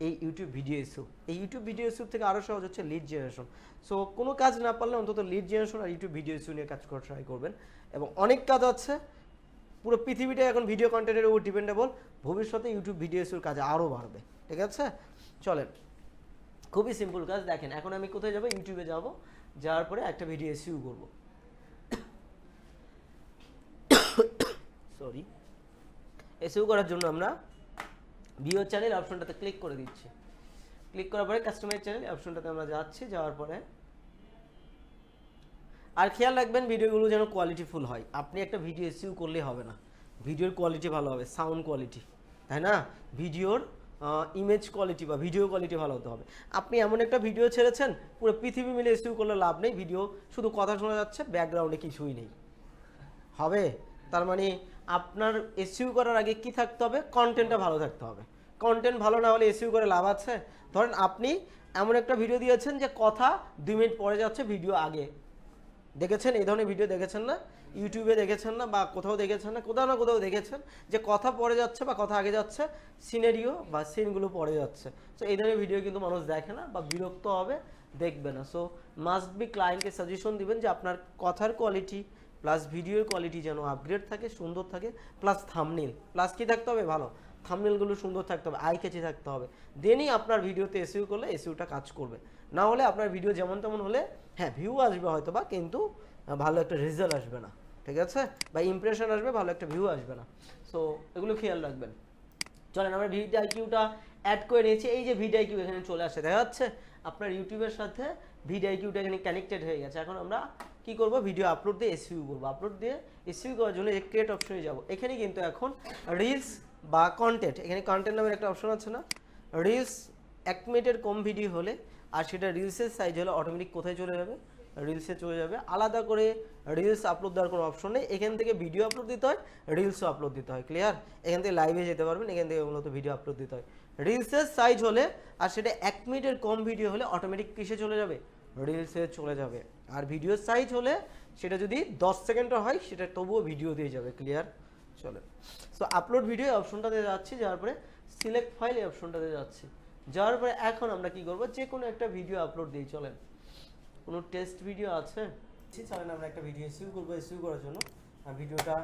এই ইউটিউব ভিডিও এসইও। এই ইউটিউব ভিডিও এসইও থেকে আরও সহজ হচ্ছে লিড জেনারেশন। সো কোনো কাজ না পারলে অন্তত লিড জেনারেশন আর ইউটিউব ভিডিও এসইও নিয়ে কাজ করা ট্রাই করবেন। এবং অনেক কাজ আছে, পুরো পৃথিবীটা এখন ভিডিও কন্টেন্টের উপর ডিপেন্ডেবল, ভবিষ্যতে ইউটিউব ভিডিও এসইওর কাজ আরও বাড়বে। ঠিক আছে, চলেন, খুবই সিম্পল কাজ। দেখেন এখন আমি কোথায় যাব? ইউটিউবে যাব, যাওয়ার পরে একটা ভিডিও এসইও করব। সরি, এসইও করার জন্য আমরা ভিডিও চ্যানেল অপশনটাতে ক্লিক করে দিচ্ছি। ক্লিক করার পরে কাস্টমাইজ চ্যানেল অপশনটাতে আমরা যাচ্ছি, যাওয়ার পরে আর খেয়াল রাখবেন ভিডিওগুলো যেন কোয়ালিটিফুল হয়। আপনি একটা ভিডিও এসইও করলেই হবে না, ভিডিওর কোয়ালিটি ভালো হবে, সাউন্ড কোয়ালিটি, তাই না? ভিডিওর ইমেজ কোয়ালিটি বা ভিডিও কোয়ালিটি ভালো হতে হবে। আপনি এমন একটা ভিডিও ছেড়েছেন, পুরো পৃথিবী মিলে এসইও করলে লাভ নেই, ভিডিও শুধু কথা শোনা যাচ্ছে, ব্যাকগ্রাউন্ডে কিছুই নেই, হবে? তার মানে আপনার এসইও করার আগে কি থাকতে হবে? কন্টেন্টটা ভালো থাকতে হবে। কন্টেন্ট ভালো না হলে এসইও করে লাভ আছে? ধরেন আপনি এমন একটা ভিডিও দিয়েছেন যে কথা 2 মিনিট পরে যাচ্ছে, ভিডিও আগে। দেখেছেন এই ধরনের ভিডিও? দেখেছেন না? ইউটিউবে দেখেছেন না, বা কোথাও দেখেছেন না? কোথাও না কোথাও দেখেছেন যে কথা পরে যাচ্ছে বা কথা আগে যাচ্ছে, সিনারিও বা সিনগুলো পরে যাচ্ছে। সো এই ধরনের ভিডিও কিন্তু মানুষ দেখে না বা বিরক্ত হবে, দেখবে না। সো মাস্ট বি ক্লায়েন্টকে সাজেশন দিবেন যে আপনার কথার কোয়ালিটি প্লাস ভিডিওর কোয়ালিটি যেন আপগ্রেড থাকে, সুন্দর থাকে, প্লাস থাম্বনেল, প্লাস কি থাকতে হবে? ভালো থাম্বনেলগুলো সুন্দর থাকতে হবে, আই ক্যাচি থাকতে হবে। দেনই আপনার ভিডিওতে এসইও করলে এসইওটা কাজ করবে। না হলে আপনার ভিডিও যেমন তেমন হলে হ্যাঁ ভিউ আসবে হয়তো বা, কিন্তু ভালো একটা রেজাল্ট আসবে না। ঠিক আছে, বা ইমপ্রেশন আসবে, ভালো একটা ভিউ আসবে না। সো এগুলো খেয়াল রাখবেন। চলেন আমরা ভিডিআইকিউটা অ্যাড করে নিয়েছি। এই যে ভিডিআইকিউ এখানে চলে আসে, দেখা যাচ্ছে আপনার ইউটিউবের সাথে ভিডিআইকিউটা এখানে কানেক্টেড হয়ে গেছে। এখন আমরা কি করব? ভিডিও আপলোড দিয়ে এসইও করব। আপলোড দিয়ে এসইও করার জন্য এই ক্রিয়েট অপশনে যাব। এখানে কিন্তু এখন রিলস বা কন্টেন্ট, এখানে কন্টেন্ট নামের একটা অপশন আছে না? রিলস 1 মিনিটের কম ভিডিও হলে আর সেটা রিলসের সাইজ হলে অটোমেটিক কোথায় চলে যাবে? রিলসে চলে যাবে। আলাদা করে রিলস আপলোড দেওয়ার কোনো অপশন নেই। এখান থেকে ভিডিও আপলোড দিতে হয়, রিলসও আপলোড দিতে হয়। ক্লিয়ার? এখান থেকে লাইভে যেতে পারবেন, এখান থেকে মূলত ভিডিও আপলোড দিতে হয়। রিলসের সাইজ হলে আর সেটা 1 মিনিটের কম ভিডিও হলে অটোমেটিক কিসে চলে যাবে? রিলসে চলে যাবে। আর ভিডিওর সাইজ হলে সেটা যদি 10 সেকেন্ডের হয় সেটা তবুও ভিডিও দিয়ে যাবে। ক্লিয়ার? চলে, সো আপলোড ভিডিও অপশনটাতে যাচ্ছি, যাওয়ার পরে সিলেক্ট ফাইল এই অপশনটাতে যাচ্ছি। যাওয়ার পরে এখন আমরা কি করব? যে কোনো একটা ভিডিও আপলোড দিই। চলেন, কোনো টেস্ট ভিডিও আছে? চলেন আমরা একটা ভিডিও এসইও করবো। এসইও করার জন্য ভিডিওটা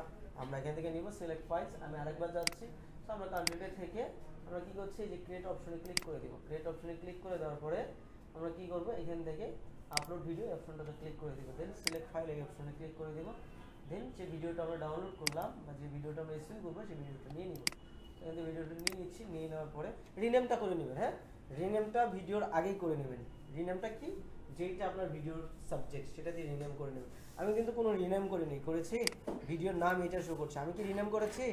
আমরা এখান থেকে নিব, সিলেক্ট ফাইলস। আমি আরেকবার যাচ্ছি। তো আমরা কন্টেন্টে থেকে আমরা কি করছি? যে ক্রিয়েট অপশনে ক্লিক করে দিব। ক্রিয়েট অপশনে ক্লিক করে দেওয়ার পরে আমরা কি করব? এখান থেকে আপলোড ভিডিও অপশনটাতে ক্লিক করে দিব। দেন সিলেক্ট ফাইল এই অপশনে ক্লিক করে দিব। দেন যে ভিডিওটা আমরা ডাউনলোড করলাম বা যে ভিডিওটা আমরা এসইও করবো সেই ভিডিওটা নিয়ে নিব। এখান থেকে ভিডিওটা নিয়ে নিচ্ছি। নিয়ে নেওয়ার পরে রিনেমটা করে নেবেন। হ্যাঁ, রিনেমটা ভিডিওর আগেই করে নেবেন। রিনেমটা কি? যেটা আপনার ভিডিওর সাবজেক্ট সেটা দিয়ে রিনেম করে নেবেন। আমি কিন্তু কোনো রিনেম করিনি, করেছি ভিডিওর নাম এটা শো করছে। আমি কি রিনেম করেছি?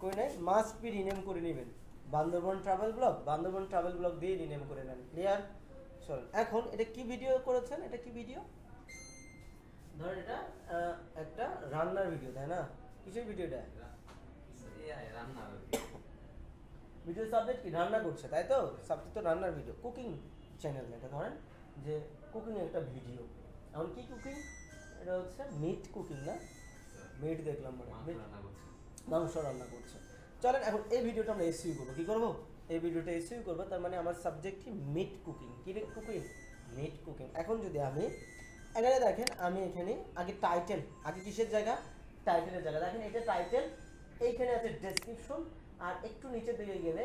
করি নাই। মাস্ট বি রিনেম করে নেবেন। Bandarban travel blog, Bandarban travel blog দিয়ে রিনেম করে নেন। ক্লিয়ার? চলুন, এখন এটা কি ভিডিও করেছেন? এটা কি ভিডিও? ধরেন এটা একটা রান্নার ভিডিও, তাই না? কিসের ভিডিও এটা? ভিডিও সাবজেক্ট কি? রান্না করছে, তাই তো? সাবজেক্ট তো রান্নার ভিডিও, কুকিং চ্যানেল। এটা ধরেন যে কুকিং একটা ভিডিও। এখন কি কুকিং? এটা হচ্ছে মিট কুকিং, না? মিট দেখলাম, মানে মাংস রান্না করছে। চলেন এখন এই ভিডিওটা আমরা এসইও করবো। কি করবো? এই ভিডিওটা এসইও করবো। তার মানে আমার সাবজেক্ট কি? Meat cooking. কি কুকিং? Meat cooking. এখন যদি আমি এখানে দেখেন, আমি এখানে আগে টাইটেল, আগে কিসের জায়গা? টাইটেলের জায়গা। দেখেন এটা টাইটেল, এইখানে আছে ডেসক্রিপশন, আর একটু নিচের দিকে গেলে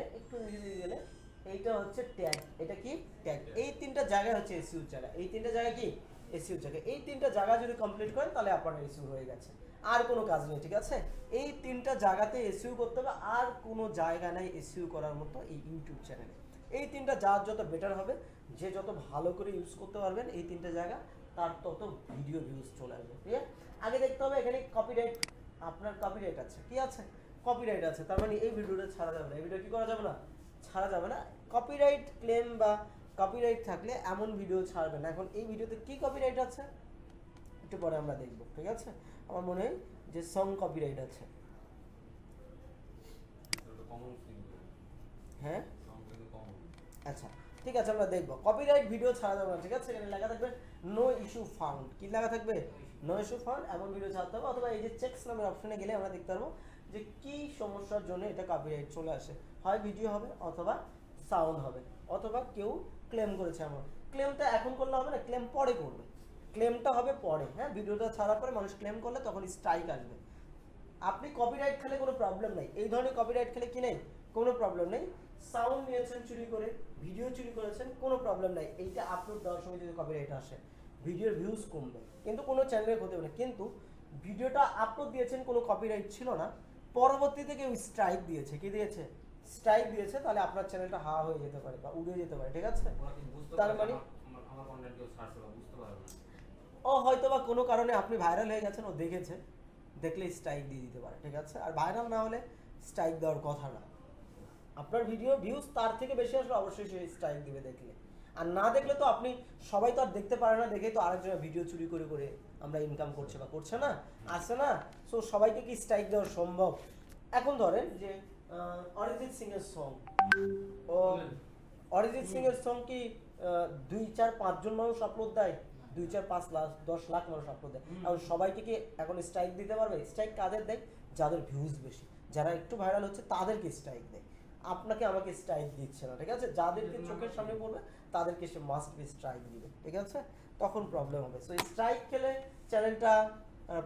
এইটা হচ্ছে ট্যাগ। এটা কি? ট্যাগ। এই তিনটা জায়গা হচ্ছে এসইও জায়গা। এই তিনটা জায়গা কি? এসইও জায়গা। এই তিনটা জায়গা যদি কমপ্লিট করেন তাহলে আপনার এসইও হয়ে গেছে। আর কোনো কাজ নেই, ঠিক আছে? এই তিনটা জায়গাতে এসইও করতে হবে, আর কোনো জায়গা নাই এসইও করার মতো এই ইউটিউব চ্যানেলে। এই তিনটা যার যত বেটার হবে, যে যত ভালো করে ইউজ করতে পারবেন এই তিনটা জায়গা, তার তত ভিডিও ভিউজ চলে আসবে। ঠিক আছে? আগে দেখতে হবে এখানে কপিরাইট, আপনার কপিরাইট আছে। কি আছে? কপিরাইট আছে, তার মানে এই ভিডিওটা ছাড়া যাবে না। এই ভিডিও কি করা যাবে না? ছাড়া যাবে না। কপিরাইট ক্লেম বা কপিরাইট থাকলে এমন ভিডিও ছাড়বে না। এখন এই ভিডিওতে কি কপিরাইট আছে একটু পরে আমরা দেখব, ঠিক আছে? আমার মনে হয় যে সং কপিরাইট আছে। হ্যাঁ আচ্ছা ঠিক আছে, আমরা দেখব। কপিরাইট ভিডিও ছাড়া যাবে না, ঠিক আছে? এখানে লেখা থাকবে নো ইস্যু ফাউন্ড। কি লেখা থাকবে? No issue found. এমন ভিডিও ছাড়তে হবে। অথবা এই যে চেকস নামের অপশনে গেলে আমরা দেখতে পারবো যে কি সমস্যার জন্য এটা কপিরাইট চলে আসে। হয় ভিডিও হবে, অথবা সাউন্ড হবে, অথবা কেউ ক্লেম করেছে। এমন ক্লেমটা এখন করলে হবে না, ক্লেম পরে করবে। ক্লেমটা হবে পরে, হ্যাঁ? ভিডিওটা ছাড়ার পরে মানুষ ক্লেম করলে তখন স্ট্রাইক আসবে। আপনি কপিরাইট খেলে কোনো প্রবলেম নাই। এই ধরনের কপিরাইট খেলে কি নেই? কোনো প্রবলেম নেই। সাউন্ড নিয়েছেন চুরি করে, ভিডিও চুরি করেছেন, কোনো প্রবলেম নাই। এইটা আপলোড দেওয়ার সময় যদি কপিরাইট আসে, ভিডিওর ভিউজ কমবে, কিন্তু কোনো চ্যানেলের ক্ষতি হবে না। কিন্তু ভিডিওটা আপলোড দিয়েছেন, কোনো কপিরাইট ছিল না, পরবর্তীতে কেউ স্ট্রাইক দিয়েছে, কি দিয়েছে? স্ট্রাইক দিয়েছে, তাহলে আপনার চ্যানেলটা হা হয়ে যেতে পারে বা উড়ে যেতে পারে, ঠিক আছে? তার মানে ও হয়তো বা কোনো কারণে আপনি ভাইরাল হয়ে গেছেন, ও দেখেছে, দেখলে স্ট্রাইক দিয়ে দিতে পারে, ঠিক আছে? আর ভাইরাল না হলে স্ট্রাইক দেওয়ার কথা না। আপনার ভিডিও ভিউজ তার থেকে বেশি আসলে অবশ্যই সে স্ট্রাইক দিবে দেখলে। আর না দেখলে তো আপনি, সবাই তো আর দেখতে পারে না, দেখেই তো আরেকজনের ভিডিও চুরি করে করে আমরা ইনকাম করছে বা করছে না, আসছে না। সো সবাইকে কি স্ট্রাইক দেওয়া সম্ভব? এখন ধরেন যে অরিজিৎ সিং এর সং, ও অরিজিৎ সিং এর সং কি 2-4-5 জন মানুষ আপলোড দেয়? 2-4-5 লাখ 10 লাখ মানুষ আপলোড দেয়। এখন সবাইকে কি এখন স্ট্রাইক দিতে পারবে? স্ট্রাইক কাদের দেয়? যাদের ভিউজ বেশি, যারা একটু ভাইরাল হচ্ছে তাদেরকে স্ট্রাইক দেয়। আপনাকে আমাকে স্ট্রাইক দিচ্ছে না, ঠিক আছে? যাদেরকে চোখের সামনে পড়বে তাদেরকে সে মাস্ট বি স্ট্রাইক দিবে, ঠিক আছে? তখন প্রবলেম হবে। সো স্ট্রাইক খেলে চ্যানেলটা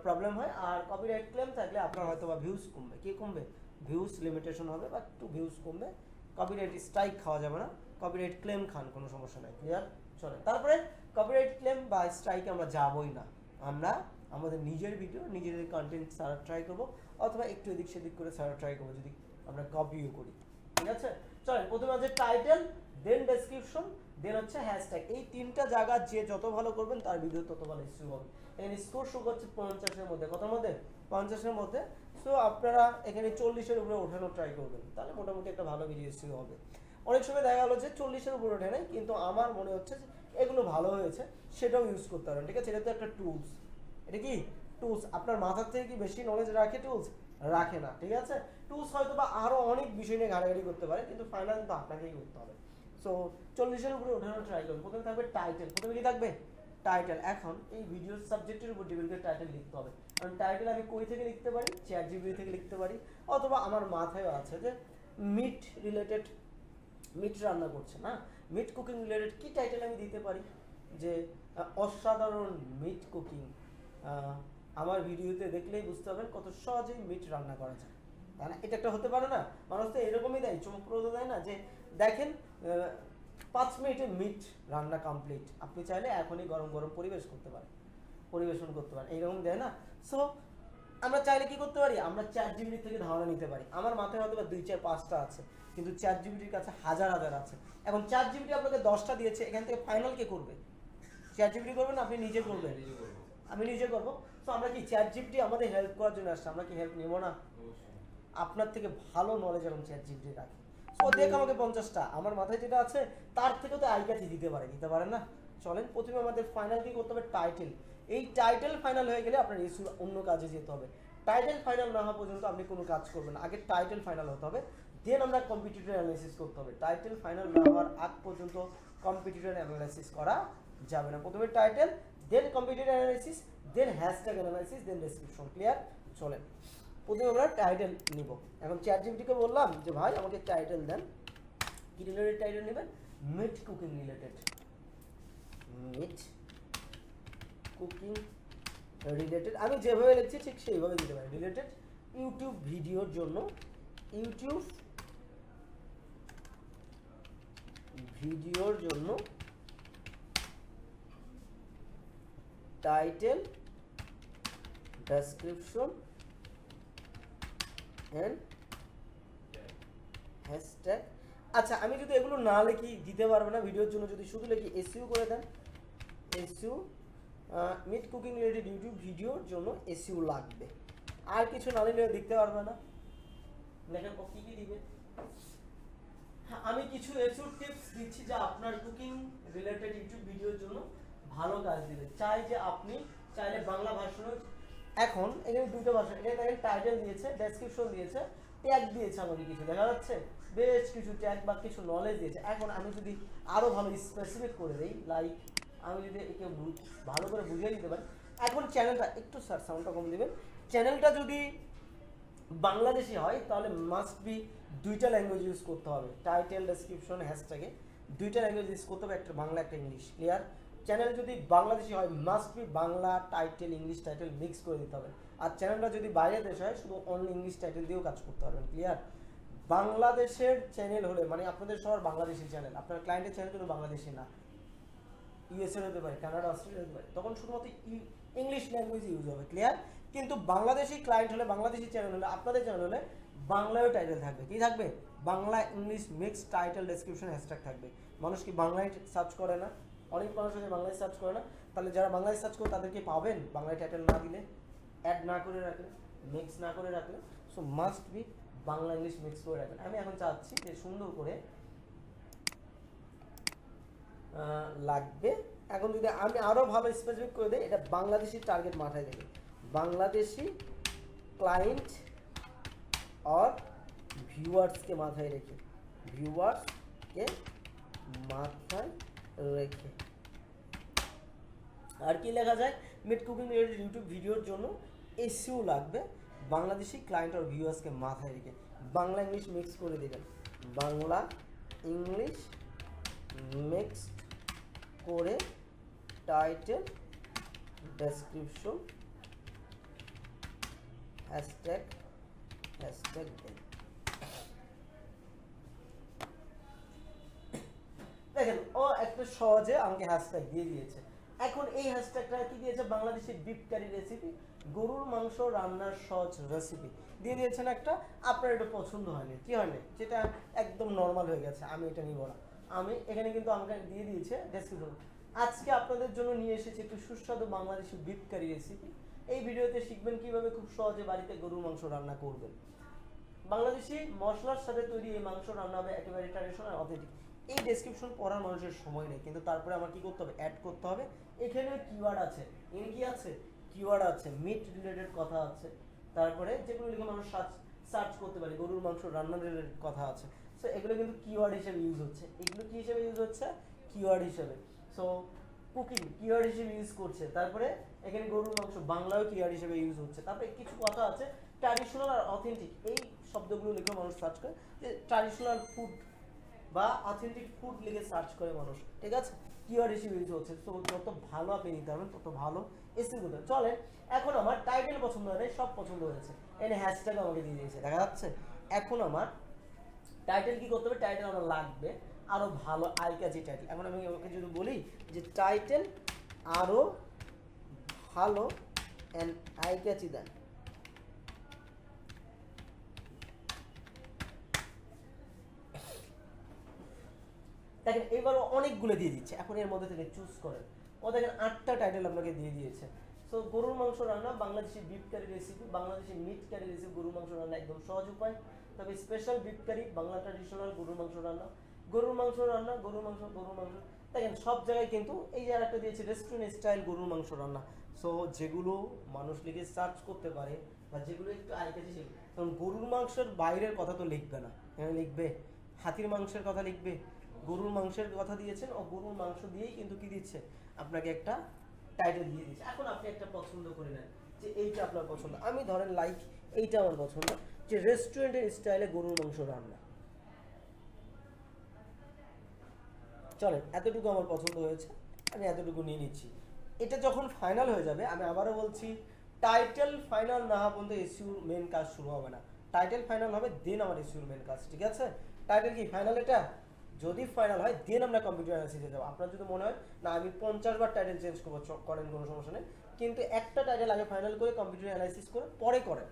প্রবলেম হয়। আর কপিরাইট ক্লেম থাকলে আপনার হয়তো বা ভিউজ কমবে। কি কমবে? ভিউজ লিমিটেশন হবে বা একটু ভিউজ কমবে। কপিরাইট স্ট্রাইক খাওয়া যাবে না, কপিরাইট ক্লেম খান, কোনো সমস্যা নাই। ক্লিয়ার? চলে। তারপরে কপিরাইট ক্লেম বা স্ট্রাইকে আমরা যাবই না। আমরা আমাদের নিজের ভিডিও, নিজেদের কন্টেন্ট ছাড়া ট্রাই করবো, অথবা একটু এদিক সেদিক করে ছাড়া ট্রাই করবো যদি আমরা কপিও করি, ঠিক আছে? চলেন, প্রথমে আছে টাইটেল, দেন ডেসক্রিপশন, দেন হচ্ছে হ্যাশট্যাগ। এই তিনটা জায়গা যে যত ভালো করবেন তার ভিডিও তত ভালো ইস্যু হবে। এখানে স্কোর শো করছে 50-এর মধ্যে। কতর মধ্যে? 50-এর মধ্যে। সো আপনারা এখানে 40-এর উপরে ওঠানোর ট্রাই করবেন, তাহলে মোটামুটি একটা ভালো ভিডিও ইস্যু হবে। অনেক সময় দেখা গেলো যে 40-এর উপরে ওঠে নাই, কিন্তু আমার মনে হচ্ছে যে এগুলো ভালো হয়েছে, সেটাও ইউজ করতে পারেন, ঠিক আছে? এটা তো একটা টুলস। এটা কি টুলস? আপনার মাথার থেকে কি বেশি নলেজ রাখে টুলস? রাখে না, ঠিক আছে? টুলস হয়তো বা আরো অনেক বিষয় নিয়ে ঘাটাঘাটি করতে পারে, কিন্তু ফাইনাল তো আপনাকেই করতে হবে। সো 40-এর উপরে ওঠানোর ট্রাই করুন। প্রথমে থাকবে টাইটেল। প্রথমে কি থাকবে? টাইটেল। এখন এই ভিডিওর সাবজেক্টের উপর ডিপেন্ড করে টাইটেল লিখতে হবে। কারণ টাইটেল আমি কই থেকে লিখতে পারি? ChatGPT থেকে লিখতে পারি, অথবা আমার মাথায়ও আছে যে মিট রিলেটেড, মিট রান্না করছে না, মিট কুকিং রিলেটেড কি টাইটেল আমি দিতে পারি? যে অসাধারণ মিট কুকিং। আমার ভিডিওতে দেখলেই বুঝতে পারবেন কত সহজেই মিট রান্না করা যায়, তাই না? এটা একটা হতে পারে না? মানুষ তো এরকমই দেয়, চমকপ্রদ দেয় না, যে দেখেন 5 মিনিটে মিট রান্না কমপ্লিট, আপনি চাইলে এখনই গরম গরম পরিবেশন করতে পারেন, এইরকম দেয় না? সো আমরা চাইলে কি করতে পারি? আমরা ChatGPT থেকে ধারণা নিতে পারি। আমার মাথায় হয়তো 2-4-5টা আছে, কিন্তু ChatGPTর কাছে হাজার হাজার আছে। এখন ChatGPT আপনাকে 10টা দিয়েছে, এখান থেকে ফাইনাল কে করবে? ChatGPT করবেন, আপনি নিজে করবেন? আমি নিজে করবো। তো আমরা কি ChatGPT আমাদের হেল্প করার জন্য আসছে, আমরা কি হেল্প নেবো না? আপনার থেকে ভালো নলেজ এখন ChatGPT রাখে। তো দেখ আমাকে 50টা, আমার মাথায় যেটা আছে তার থেকে তো আইকাছি দিতে পারে না? চলেন, প্রথমে আমাদের ফাইনাল কি করতে হবে? টাইটেল। এই টাইটেল ফাইনাল হয়ে গেলে আপনার ইস্যু অন্য কাজে যেতে হবে। টাইটেল ফাইনাল না হওয়া পর্যন্ত আপনি কোনো কাজ করবেন না। আগে টাইটেল ফাইনাল হতে হবে, দেন আমরা কম্পিটিটর অ্যানালাইসিস করতে হবে। টাইটেল ফাইনাল না হওয়ার আগ পর্যন্ত কম্পিটিটর অ্যানালাইসিস করা যাবে না। প্রথমে টাইটেল, দেন কম্পিটিটর অ্যানালাইসিস, দেন হ্যাশট্যাগ অ্যানালাইসিস, দেন ডেসক্রিপশন। ক্লিয়ার? চলেন, প্রথমে আমরা টাইটেল নিব। এখন ChatGPT-কে বললাম যে ভাই আমাকে টাইটেল দেন। কি রিলেটেড টাইটেল নেবেন? Meat cooking related. Meat cooking related. আমি যেভাবে লিখছি ঠিক সেইভাবে দিতে পারি। রিলেটেড ইউটিউব ভিডিওর জন্য, ইউটিউব ভিডিওর জন্য টাইটেল, ডেসক্রিপশন এন্ড হ্যাশট্যাগ। আচ্ছা, আমি যদি এগুলো না লিখি দিতে পারবে না। ভিডিওর জন্য যদি শুধু লিখি এসইউ করে দেন, S U meat cooking related YouTube ভিডিওর জন্য এসইউ লাগবে, আর কিছু না লিখলে দেখতে পারবে না। দেখেন ও কি দিবে। হ্যাঁ, আমি কিছু এসিউ টিপস দিচ্ছি যা আপনার কুকিং রিলেটেড ইউটিউব ভিডিওর জন্য ভালো কাজ দিবে। চাই যে আপনি চাইলে বাংলা ভার্সনও, এখন এখানে দুটো ভার্সন, এখানে দেখেন টাইটেল দিয়েছে, ডেসক্রিপশন দিয়েছে, ট্যাগ দিয়েছে, আমাকে কিছু দেখা যাচ্ছে বেশ কিছু ট্যাগ বা কিছু নলেজ দিয়েছে। এখন আমি যদি আরো ভালো স্পেসিফিক করে দেই, লাইক আমি যদি একে ভালো করে বুঝিয়ে দিতে পারি, এখন চ্যানেলটা একটু স্যার সাউন্ডটা কম দিবেন, চ্যানেলটা যদি বাংলাদেশি হয় তাহলে মাস্ট বি দুইটা ল্যাঙ্গুয়েজ ইউজ করতে হবে, টাইটেল ডেসক্রিপশন হ্যাশট্যাগে দুইটা ল্যাঙ্গুয়েজ ইউজ করতে হবে, একটা বাংলা একটা ইংলিশ। ক্লিয়ার? চ্যানেল যদি বাংলাদেশি হয় must be Bangla title English title mix করে দিতে হবে। আর চ্যানেলটা যদি বাইরের দেশে হয় শুধু অনলি ইংলিশ টাইটেল দিয়েও কাজ করতে পারবেন। ক্লিয়ার? বাংলাদেশের চ্যানেল হলে মানে আপনাদের সবার বাংলাদেশি চ্যানেল, আপনার ক্লায়েন্টের চ্যানেল কিন্তু বাংলাদেশি না, ইউএসএ হতে পারে, কানাডা, অস্ট্রেলিয়া হতে পারে, তখন শুধুমাত্র ইংলিশ ল্যাঙ্গুয়েজ ইউজ হবে। ক্লিয়ার? কিন্তু বাংলাদেশি ক্লায়েন্ট হলে, বাংলাদেশি চ্যানেল হলে, আপনাদের চ্যানেল হলে বাংলায়ও টাইটেল থাকবে। কি থাকবে? Bangla English mix title description hashtag থাকবে। মানুষ কি বাংলায় সার্চ করে না? অনেক মানুষ আছে বাংলায় সার্চ করে না, তাহলে যারা বাংলায় সার্চ করে তাদেরকে পাবেন বাংলায় টাইটেল না দিলে, অ্যাড না করে রাখলে, মিক্স না করে রাখলে। So must be Bangla English mix করে রাখবেন। আমি এখন চাচ্ছি যে সুন্দর করে লাগবে। এখন যদি আমি আরো ভালো স্পেসিফিক করে দিই, এটা বাংলাদেশি টার্গেট মাথায় রেখে, বাংলাদেশি ক্লায়েন্ট আর ভিউয়ার্সকে মাথায় রেখে, ভিউয়ার্সকে মাথায় রেখে আর কি লেখা যায়, মিট কুকিং রিলেটেড ইউটিউব ভিডিওর জন্য এসইও লাগবে, বাংলাদেশি ক্লায়েন্ট আর ভিউয়ার্সকে মাথায় রেখে বাংলা ইংলিশ মিক্স করে দিবেন, বাংলা ইংলিশ মিক্স করে টাইটেল ডেসক্রিপশন হ্যাশট্যাগ দেন। দেখেন ও একটা সহজে আমাকে হ্যাশট্যাগ দিয়ে দিয়েছে। এখন এই হ্যাশট্যাগটা কি দিয়েছে, বাংলাদেশি বিফ কারি রেসিপি, গরুর মাংস রান্নার সহজ রেসিপি দিয়ে দিয়েছেন একটা। আপনার এটা পছন্দ হয়নি, কি হয়নি, যেটা একদম নর্মাল হয়ে গেছে, আমি এটা নিব না। আমি এখানে কিন্তু আমাকে দিয়ে দিয়েছে ডেসক্রিপশন। আজকে আপনাদের জন্য নিয়ে এসেছি একটু সুস্বাদু বাংলাদেশি বিফ কারি রেসিপি। এই ভিডিওতে শিখবেন কিভাবে খুব সহজে বাড়িতে গরুর মাংস রান্না করবেন। বাংলাদেশি মশলার সাথে তৈরি এই মাংস রান্না হবে একেবারে ট্র্যাডিশনাল অথেন্টিক। এই ডেসক্রিপশন পড়ার মানুষের সময় নেই, কিন্তু তারপরে আমার কি করতে হবে, অ্যাড করতে হবে। এখানে কিওয়ার্ড আছে, এখানে কি আছে, কিওয়ার্ড আছে, মিট রিলেটেড কথা আছে, তারপরে যেগুলো লিখে মানুষ সার্চ করতে পারে, গরুর মাংস রান্না রিলেটেড কথা আছে। সো এগুলো কিন্তু কিওয়ার্ড হিসেবে ইউজ হচ্ছে, এগুলো কি হিসেবে ইউজ হচ্ছে, কিওয়ার্ড হিসেবে। সো কুকিং কিওয়ার্ড হিসেবে ইউজ করছে, তারপরে এখানে গরুর মাংস বাংলাও কিওয়ার্ড হিসেবে ইউজ হচ্ছে, তারপরে কিছু কথা আছে ট্র্যাডিশনাল আর অথেন্টিক, এই শব্দগুলো লিখে মানুষ সার্চ করে, যে ট্র্যাডিশনাল ফুড বা অথেন্টিক ফুড লিখে সার্চ করে মানুষ, ঠিক আছে, কিওয়ার্ড হিসেবে ইউজ হচ্ছে। তো যত ভালো আপনি নিতে পারবেন তত ভালো এসিও করতে। চলেন এখন আমার টাইটেল পছন্দ হয় নাই, সব পছন্দ হয়েছে, এখানে হ্যাশট্যাগ আমাকে দিয়ে দিয়েছে, দেখা যাচ্ছে। এখন আমার টাইটেল কি করতে হবে, টাইটেল আমার লাগবে আরো ভালো আই ক্যাচি টাইটেল। এখন আমি ওকে যদি বলি যে টাইটেল আরো ভালো অ্যান্ড আই ক্যাচি দেন, দেখেন এবারও অনেকগুলো দিয়ে দিচ্ছে। এখন এর মধ্যে থেকে চুজ করেন। ও দেখেন 8টা টাইটেল আপনাকে দিয়ে দিয়েছে। সো গরুর মাংস রান্না, Bangladeshi beef curry recipe, Bangladeshi meat curry recipe, গরুর মাংস রান্না একদম সহজ উপায়, তবে special beef curry, Bangla traditional গরুর মাংস রান্না, গরুর মাংস রান্না, গরুর মাংস। দেখেন সব জায়গায় কিন্তু এই যে আরেকটা দিয়েছে রেস্টুরেন্ট স্টাইল গরুর মাংস রান্না। সো যেগুলো মানুষ লিখে সার্চ করতে পারে বা যেগুলো একটু আই কাছে সেগুলো, কারণ গরুর মাংসের বাইরের কথা তো লিখবে না, এখানে লিখবে হাতির মাংসের কথা লিখবে, গরুর মাংসের কথা দিয়েছেন ও গরুর মাংস দিয়েই কিন্তু কি দিচ্ছে, আপনাকে একটা টাইটেল দিয়ে দিচ্ছে। এখন আপনি একটা পছন্দ করে নেন যে এইটা আপনার পছন্দ। আমি ধরেন লাইক এইটা আমার পছন্দ, যে রেস্টুরেন্টের স্টাইলে গরুর মাংস রান্না। চলেন এতটুকু আমার পছন্দ হয়েছে, আমি এতটুকু নিয়ে নিচ্ছি। এটা যখন ফাইনাল হয়ে যাবে, আমি আবারও বলছি টাইটেল ফাইনাল না হওয়া পর্যন্ত এসইউর মেন কাজ শুরু হবে না। টাইটেল ফাইনাল হবে দেন আমার এসইউর মেন কাজ, ঠিক আছে? টাইটেল কি ফাইনাল, এটা যদি ফাইনাল হয় দেন আমরা কম্পিউটার অ্যানালাইসিসে যাবো। আপনার যদি মনে হয় না আমি 50 বার টাইটেল চেঞ্জ করবো, করেন, কোনো সমস্যা নেই, কিন্তু একটা টাইটেল আগে ফাইনাল করে কম্পিউটার অ্যানালাইসিস করে পরে করেন।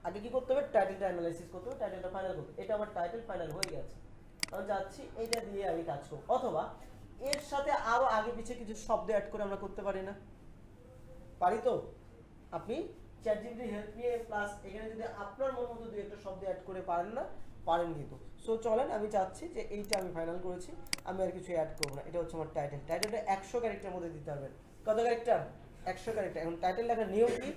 আগে কি করতে হবে, টাইটেলটা অ্যানালাইসিস করতে হবে, টাইটেলটা ফাইনাল করতে। এটা আমার টাইটেল ফাইনাল হয়ে গেছে, আমি যাচ্ছি এইটা দিয়ে আমি কাজ করব। অথবা এর সাথে আরো আগে পিছে কিছু শব্দ অ্যাড করে আমরা করতে পারি না, পারি তো? আপনি চ্যাটজিপিটির হেল্প নিয়ে প্লাস এখানে যদি আপনার মন মতো দুই একটা শব্দ অ্যাড করে পারেন না, পারেন কিন্তু। সো চলেন, আমি চাচ্ছি যে এইটা আমি ফাইনাল করেছি, আমি আর কিছু অ্যাড করবো না। এটা হচ্ছে আমার টাইটেল। টাইটেলটা 100 ক্যারেক্টার মধ্যে দিতে পারবেন। কত ক্যারেক্টার? 100 ক্যারেক্টার। এখন টাইটেল লেখার নিয়ম কি?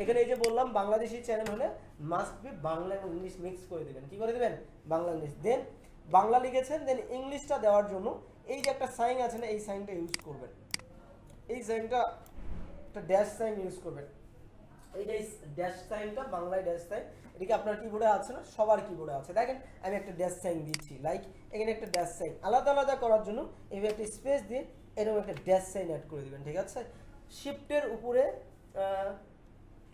এখানে এই যে বললাম বাংলাদেশি চ্যানেল হলে মাস্ট বি বাংলা এবং ইংলিশ মিক্স করে দেবেন। কি করে দেবেন? বাংলা ইংলিশ। দেন বাংলা লিখেছেন, দেন ইংলিশটা দেওয়ার জন্য এই যে একটা সাইন আছে না, এই সাইনটা ইউজ করবেন। এই সাইনটা একটা ড্যাশ সাইন ইউজ করবেন। এই যে ড্যাশ সাইনটা বাংলায় ড্যাশ সাইন, এটা কি আপনার কিবোর্ডে আছে না? সবার কিবোর্ডে আছে। দেখেন আমি একটা ড্যাশ সাইন দিচ্ছি, লাইক এখানে একটা ড্যাশ সাইন। আলাদা আলাদা করার জন্য এভাবে একটা স্পেস দিয়ে এরকম একটা ড্যাশ সাইন অ্যাড করে দিবেন, ঠিক আছে? শিফটের উপরে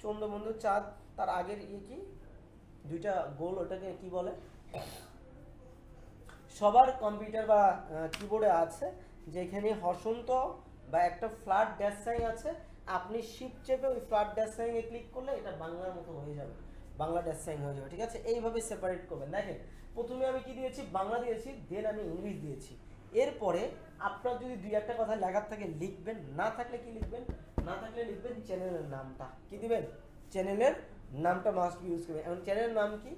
চন্দ্রবন্ধু চাঁদ, তার আগের কি দুইটা গোল, ওটাকে কি বলে? সবার কম্পিউটার বা কিবোর্ডে আছে যেখানে হসন্ত বা একটা ফ্ল্যাট ড্যাশ সাইন আছে, আপনি শিফট চেপে ওই ফ্ল্যাট ড্যাশ সাইনে ক্লিক করলে এটা বাংলার মতো হয়ে যাবে, বাংলা ড্যাশ সাইন হয়ে যাবে, ঠিক আছে? এইভাবে সেপারেট করবেন। দেখেন প্রথমে আমি কি দিয়েছি? বাংলা দিয়েছি, দেন আমি ইংলিশ দিয়েছি। এরপরে আপনার যদি দুই একটা কথা লেখার থাকে লিখবেন, না থাকলে কি লিখবেন? না থাকলে লিখবেন চ্যানেলের নামটা। কি দিবেন? চ্যানেলের নামটা মাস্ট ইউজ করবেন। এখন চ্যানেলের নাম কি?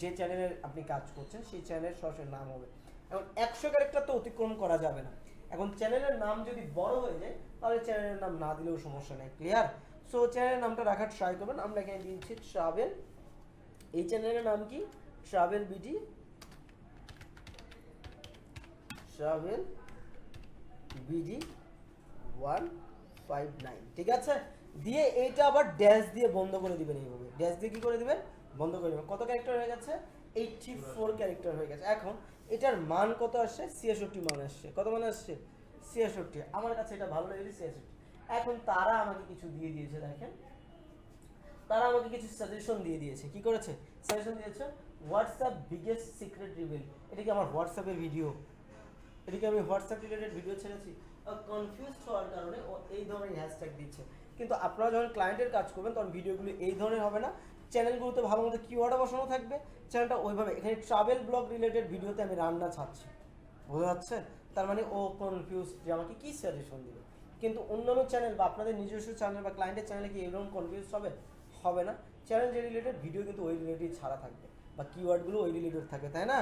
যে চ্যানেলের আপনি কাজ করছেন সেই চ্যানেলের সরাসরি নাম হবে। এখন 100 ক্যারেক্টার তো অতিক্রম করা যাবে না। এখন চ্যানেলের নাম যদি বড় হয়ে যায় তাহলে চ্যানেলের নাম না দিলেও সমস্যা নেই, ক্লিয়ার? সো চ্যানেলের নামটা রাখার ট্রাই করবেন। আমরা এখানে দিয়েছি ট্রাভেল। এই চ্যানেলের নাম কি? ট্রাভেল বিডি, ট্রাভেল বিডি 159, ঠিক আছে? দিয়ে এইটা আবার ড্যাশ দিয়ে বন্ধ করে দিবেন। এইভাবে ড্যাশ দিয়ে কি করে দিবেন? বন্ধ করে দিবেন। কত ক্যারেক্টার হয়ে গেছে? 84 ক্যারেক্টার হয়ে গেছে। এখন এটার মান কত আসছে? 66 মান আসছে। কত মান আসছে? 66। আমার কাছে এটা ভালো লেগেছে, 66। এখন তারা আমাকে কিছু দিয়ে দিয়েছে, দেখেন তারা আমাকে কিছু সাজেশন দিয়ে দিয়েছে। কি করেছে? সাজেশন দিয়েছে হোয়াটসঅ্যাপ বিগেস্ট সিক্রেট রিভিল। এটা কি আমার হোয়াটসঅ্যাপের ভিডিও? এটা কি আমি হোয়াটসঅ্যাপ রিলেটেড ভিডিও ছেড়েছি? কনফিউজ হওয়ার কারণে ও এই ধরনের হ্যাশট্যাগ দিচ্ছে। কিন্তু আপনারা যখন ক্লায়েন্টের কাজ করবেন তখন ভিডিওগুলো এই ধরনের হবে না, চ্যানেলগুলোতে ভালো মতো কিওয়ার্ডও বসানো থাকবে, চ্যানেলটা ওইভাবে। এখানে ট্রাভেল ব্লগ রিলেটেড ভিডিওতে আমি রান্না ছাড়ছি, বোঝা যাচ্ছে? তার মানে ও কনফিউজ যে আমাকে কী সাজেশন দিবে। কিন্তু অন্যান্য চ্যানেল বা আপনাদের নিজস্ব চ্যানেল বা ক্লায়েন্টের চ্যানেলে কি এরকম কনফিউজ হবে? হবে না। চ্যানেল যে রিলেটেড ভিডিও কিন্তু ওই রিলেটেড ছাড়া থাকবে বা কিওয়ার্ডগুলো ওই রিলেটেড থাকবে, তাই না?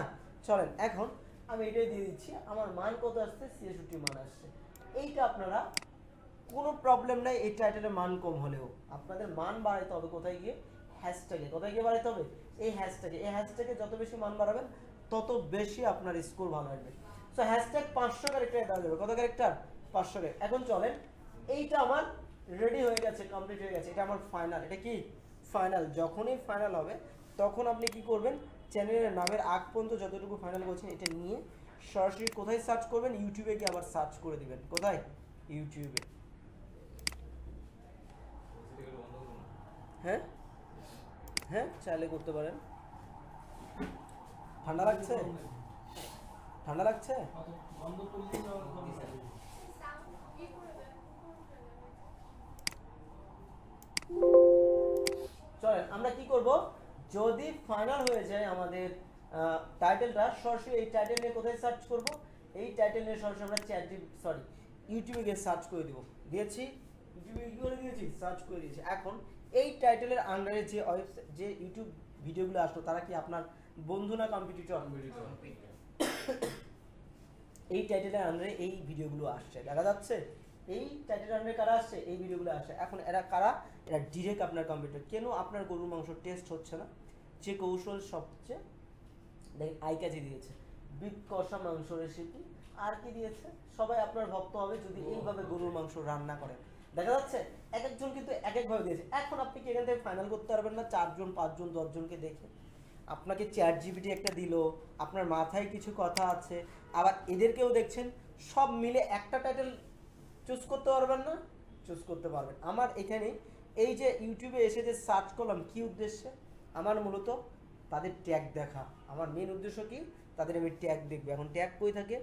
চলেন এখন আমি এটাই দিয়ে দিচ্ছি। আমার মান কত আসছে? 66 মান আসছে। এইটা আপনারা কোনো প্রবলেম নাই, এই টাইটেলের মান কম হলেও আপনাদের মান বাড়াইতে হবে কোথায় গিয়ে? হ্যাশট্যাগে। কোথায় গিয়ে বাড়াইতে হবে? এই হ্যাশট্যাগে। এই হ্যাশট্যাগে যত বেশি মান বাড়াবেন তত বেশি আপনার স্কোর ভালো আসবে। সো হ্যাশট্যাগ 500 ক্যারেক্টারে দেওয়া যাবে। কত ক্যারেক্টার? 500 ক্যারেক্টার। এখন চলেন, এইটা আমার রেডি হয়ে গেছে, কমপ্লিট হয়ে গেছে। এটা আমার ফাইনাল। এটা কি ফাইনাল? যখনই ফাইনাল হবে তখন আপনি কি করবেন? চ্যানেলের নামের আগ পর্যন্ত যতটুকু ফাইনাল করছেন এটা নিয়ে সরাসরি কোথায় সার্চ করবেন? ইউটিউবে গিয়ে আবার সার্চ করে দিবেন। কোথায়? ইউটিউবে। হ্যাঁ হ্যাঁ, চাইলে করতে পারেন। ঠান্ডা লাগছে? ঠান্ডা লাগছে? চলেন আমরা কি করব, যদি ফাইনাল হয়ে যায় আমাদের টাইটেলটা, সরাসরি এই টাইটেল নিয়ে কোথায় সার্চ করব? এই টাইটেল নিয়ে সরাসরি আমরা ইউটিউবে গিয়ে সার্চ করে দিব। দিয়েছি ইউটিউবে কি করে দিয়েছি? সার্চ করে দিয়েছি। এখন এই টাইটেলের আন্ডারে যে ওয়েবসাইট, যে ইউটিউব ভিডিওগুলো আসলো তারা কি আপনার বন্ধু না কম্পিটিটর? এই টাইটেলের আন্ডারে এই ভিডিওগুলো আসছে, দেখা যাচ্ছে? এই টাইটেলের আন্ডারে কারা আসছে? এই ভিডিওগুলো আসছে। এখন এরা কারা? এরা ডিরেক্ট আপনার কম্পিউটার। কেন আপনার গরুর মাংস টেস্ট হচ্ছে না? যে কৌশল সবচেয়ে দেখেন আইকাজি দিয়েছে, বিগ কষা মাংস রেসিপি। আর কি দিয়েছে? সবাই আপনার ভক্ত হবে যদি এইভাবে গরুর মাংস রান্না করেন। দেখা যাচ্ছে এক একজন কিন্তু এক একভাবে দিয়েছে। এখন আপনি কি এখান থেকে ফাইনাল করতে পারবেন না 4 জন 5 জন 10 জনকে দেখে? আপনাকে চ্যাট জিপিটি একটা দিল, আপনার মাথায় কিছু কথা আছে, আবার এদেরকেও দেখছেন, সব মিলে একটা টাইটেল চুজ করতে পারবেন না? চুজ করতে পারবেন। আমার এখানে এই যে ইউটিউবে এসে যে সার্চ করলাম কি উদ্দেশ্যে? আমার মূলত তাদের ট্যাগ দেখা। আমার মেন উদ্দেশ্য কি? তাদের আমি ট্যাগ দেখবো। এখন ট্যাগ কই থাকে?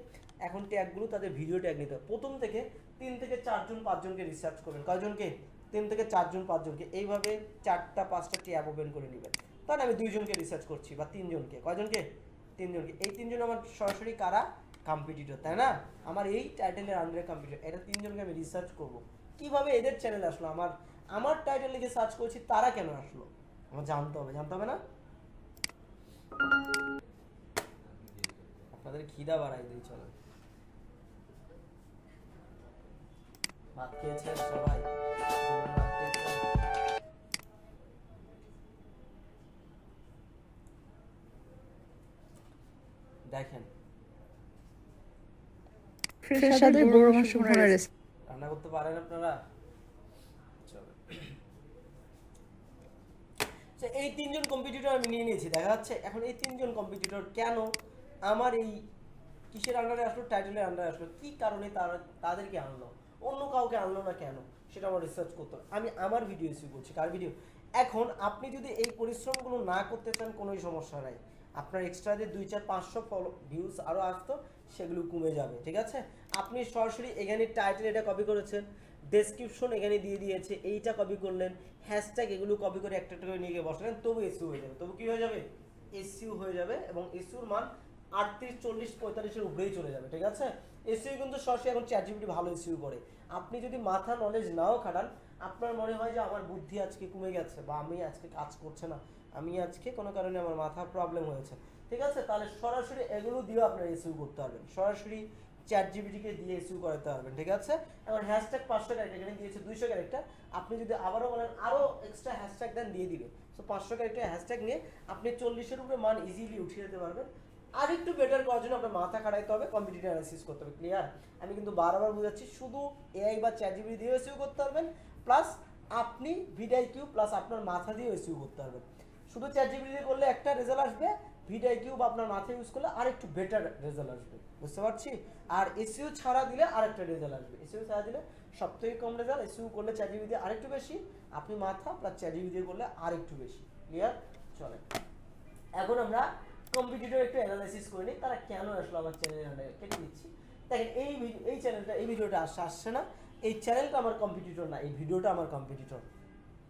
এখন ট্যাগগুলো তাদের ভিডিও ট্যাগ নিতে হবে। প্রথম থেকে 3 থেকে 4 জন 5 জনকে রিসার্চ করবেন। কয়জনকে? 3 থেকে 4 জন 5 জনকে। এইভাবে 4টা 5টা ট্যাগ ওপেন করে নেবেন। তাহলে আমি 2 জনকে রিসার্চ করছি বা 3 জনকে। কয়জনকে? 3 জনকে। এই 3 জন আমার সরাসরি কারা? কম্পিটিটর, তাই না? আমার এই টাইটেলের আন্ডারে কম্পিটিটর, এটা তিনজনকে আমি রিসার্চ করব কিভাবে এদের চ্যানেল আসলো, আমার টাইটেল লিখে সার্চ করছি তারা কেন আসলো, আমার জানতে হবে না? আপনাদের খিদা বাড়াই দিই, চলো। ভাত খেয়েছেন সবাই? ভাত খেয়েছেন? দেখেন ফ্রেশাদের গরুর মাংস ভুনার রেসিপি রান্না করতে পারেন আপনারা? চলো, এই তিনজন কম্পিটিটর আমি নিয়ে নিয়েছি, দেখা যাচ্ছে। এখন এই তিনজন কম্পিটিটর কেন আমার এই কিসের আন্ডারে আসলো, টাইটেলের আন্ডারে আসলো, কি কারণে তাদেরকে আনলো, অন্য কাউকে আনলো না কেন, সেটা আমার রিসার্চ করতে হবে। আমি আমার ভিডিও ইস্যু করছি, কার ভিডিও? এখন আপনি যদি এই পরিশ্রমগুলো না করতে চান, কোনোই সমস্যা নাই, আপনার এক্সট্রা যে 2-4-500 ভিউজ আরও আসতো, সেগুলো কমে যাবে, ঠিক আছে? আপনি সরাসরি এখানে টাইটেল এটা কপি করেছেন, ডেসক্রিপশন এখানে দিয়ে দিয়েছে, এইটা কপি করলেন, হ্যাশট্যাগ এগুলো কপি করে একটা করে নিয়ে গিয়ে বসালেন, তবু এসইউ হয়ে যাবে। তবু কি হয়ে যাবে? এসইউ হয়ে যাবে, এবং এসইউর মান 38, 40, 45-এর উপরেই চলে যাবে, ঠিক আছে? এসইউ কিন্তু সরাসরি এখন চ্যাটজিপিটি ভালো এসইউ করে। আপনি যদি মাথা নলেজ নাও খাটান, আপনার মনে হয় যে আমার বুদ্ধি আজকে কমে গেছে, বা আমি আজকে কাজ করছে না, আমি আজকে কোনো কারণে আমার মাথা প্রবলেম হয়েছে, ঠিক আছে? তাহলে সরাসরি এগুলো দিয়েও আপনার এসইউ করতে পারবেন, সরাসরি চ্যাটজিপিটিকে দিয়ে এসইউ করাতে পারবেন, ঠিক আছে? এখন হ্যাশট্যাগ 500 ক্যারেক্টার, এখানে দিয়েছে 200 ক্যারেক্টার, আপনি যদি আবারও বলেন আরও এক্সট্রা হ্যাশট্যাগ দেন, দিয়ে দিবে। সো 500 ক্যারেক্টার হ্যাশট্যাগ নিয়ে আপনি 40-এর উপরে মান ইজিলি উঠিয়ে যেতে পারবেন। আর একটু বেটার করার জন্য আপনার মাথা খাটাইতে হবে, কম্পিটিটিভ অ্যানালাইসিস করতে হবে, ক্লিয়ার? আমি কিন্তু বারবার বুঝাচ্ছি, শুধু এআই বা চ্যাটজিপিটি দিয়ে এসইউ করতে পারবেন, প্লাস আপনি ভিডিআইকিউ প্লাস আপনার মাথা দিয়ে এসইউ করতে পারবেন। শুধু চ্যাটজিপিটি দিয়ে করলে একটা রেজাল্ট আসবে, ভিডিআইকিউ বা আপনার মাথা ইউজ করলে আর একটু বেটার রেজাল্ট আসবে, বুঝতে পারছি? আর এসইউ ছাড়া দিলে আরেকটা রেজাল্ট আসবে, এসইউ ছাড়া দিলে সবথেকে কম রেজাল্ট, এসইউ করলে চ্যাটজিপিটি দিয়ে আরেকটু বেশি, আপনি মাথা প্লাস চ্যাটজিপিটি দিয়ে করলে আরেকটু বেশি, ক্লিয়ার? চলে, এখন আমরা কম্পিটিটর একটু অ্যানালাইসিস করে নিই, তারা কেন আসলো আমার চ্যানেলের আন্ডারে, কেটে দিচ্ছি। দেখেন এই চ্যানেলটা, এই ভিডিওটা আসছে না, এই চ্যানেলটা আমার কম্পিটিটর না, এই ভিডিওটা আমার কম্পিটিটর,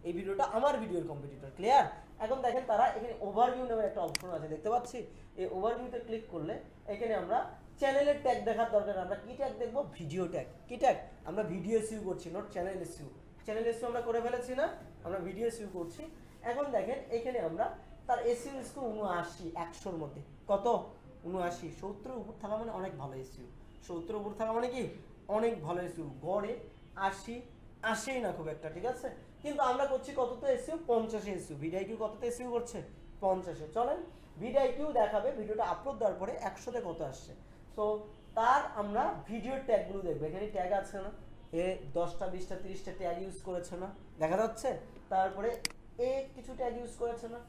এই ভিডিওটা আমার ভিডিওর কম্পিটিটর, ক্লিয়ার? এখন দেখেন তারা এখানে ওভারভিউ নামের একটা অপশন আছে, দেখতে পাচ্ছি? এই ওভারভিউতে ক্লিক করলে এখানে আমরা চ্যানেলের ট্যাগ দেখার দরকার, আমরা কি ট্যাগ দেখবো? Video tag. কি ট্যাগ? আমরা ভিডিও এসইউ করছি, not channel SU. Channel SU আমরা করে ফেলেছি না, আমরা ভিডিও এসইউ করছি। এখন দেখেন এখানে আমরা তার এসইউ স্কোর 79, 100-র মধ্যে কত? 79। 70-এর উপর থাকা মানে অনেক ভালো এসইউ, 70-এর উপর থাকা মানে কি অনেক ভালো এসইউ। গড়ে 80 আসেই না খুব একটা, ঠিক আছে? কিন্তু আমরা করছি কততে এসইউ? 50 এসইউ। ভিডিআইকিউ কততে এসইউ করছে? 50-এ। চলেন ভিডিআইকিউ দেখাবে ভিডিওটা আপলোড দেওয়ার পরে 100-তে কত আসছে। সো তার আমরা ভিডিওর ট্যাগগুলো দেখবো, এখানে ট্যাগ আছে না, এ 10টা 20টা 30টা ট্যাগ ইউজ করেছে না, দেখা যাচ্ছে? তারপরে এ কিছু ট্যাগ ইউজ করেছে না,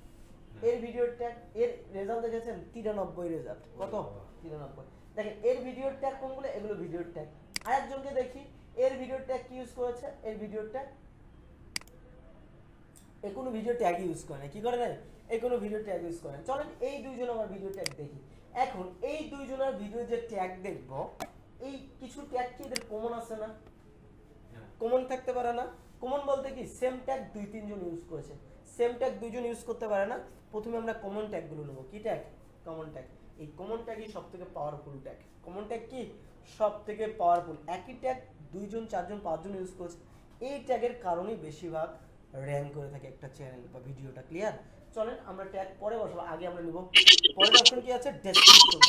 এর ভিডিওর ট্যাগ, এর রেজাল্ট দেখেছেন 93 রেজাল্ট, কত? 93। দেখেন এর ভিডিওর ট্যাগ কোনগুলো? এগুলো ভিডিওর ট্যাগ। আরেকজনকে দেখি এর ভিডিওর ট্যাগ কি ইউজ করেছে, এর ভিডিওর ট্যাগ, এ কোনো ভিডিও ট্যাগ ইউজ করে না, কি করে নাই? এই কোনো ভিডিও ট্যাগ ইউজ করে না। চলেন এই দুইজন আমার ভিডিও ট্যাগ দেখি। এখন এই দুইজনের ভিডিও যে ট্যাগ দেখব, এই কিছু ট্যাগ কি এদের কমন আছে না? কমন থাকতে পারে না? কমন বলতে কি সেম ট্যাগ 2-3 জন ইউজ করেছে, সেম ট্যাগ দুইজন ইউজ করতে পারে না। প্রথমে আমরা কমন ট্যাগগুলো নেব। কি ট্যাগ? Common tag. এই কমন ট্যাগই সবথেকে পাওয়ারফুল ট্যাগ। কমন ট্যাগ কি সবথেকে পাওয়ারফুল? একই ট্যাগ 2 জন 4 জন 5 জন ইউজ করেছে, এই ট্যাগের কারণেই বেশিরভাগ র্যাঙ্ক করে থাকে একটা চ্যানেল বা ভিডিওটা, ক্লিয়ার? চলেন আমরা ট্যাগ পরে বসাবো, আগে আমরা নিব পরের অপশন কি আছে? ডেসক্রিপশন।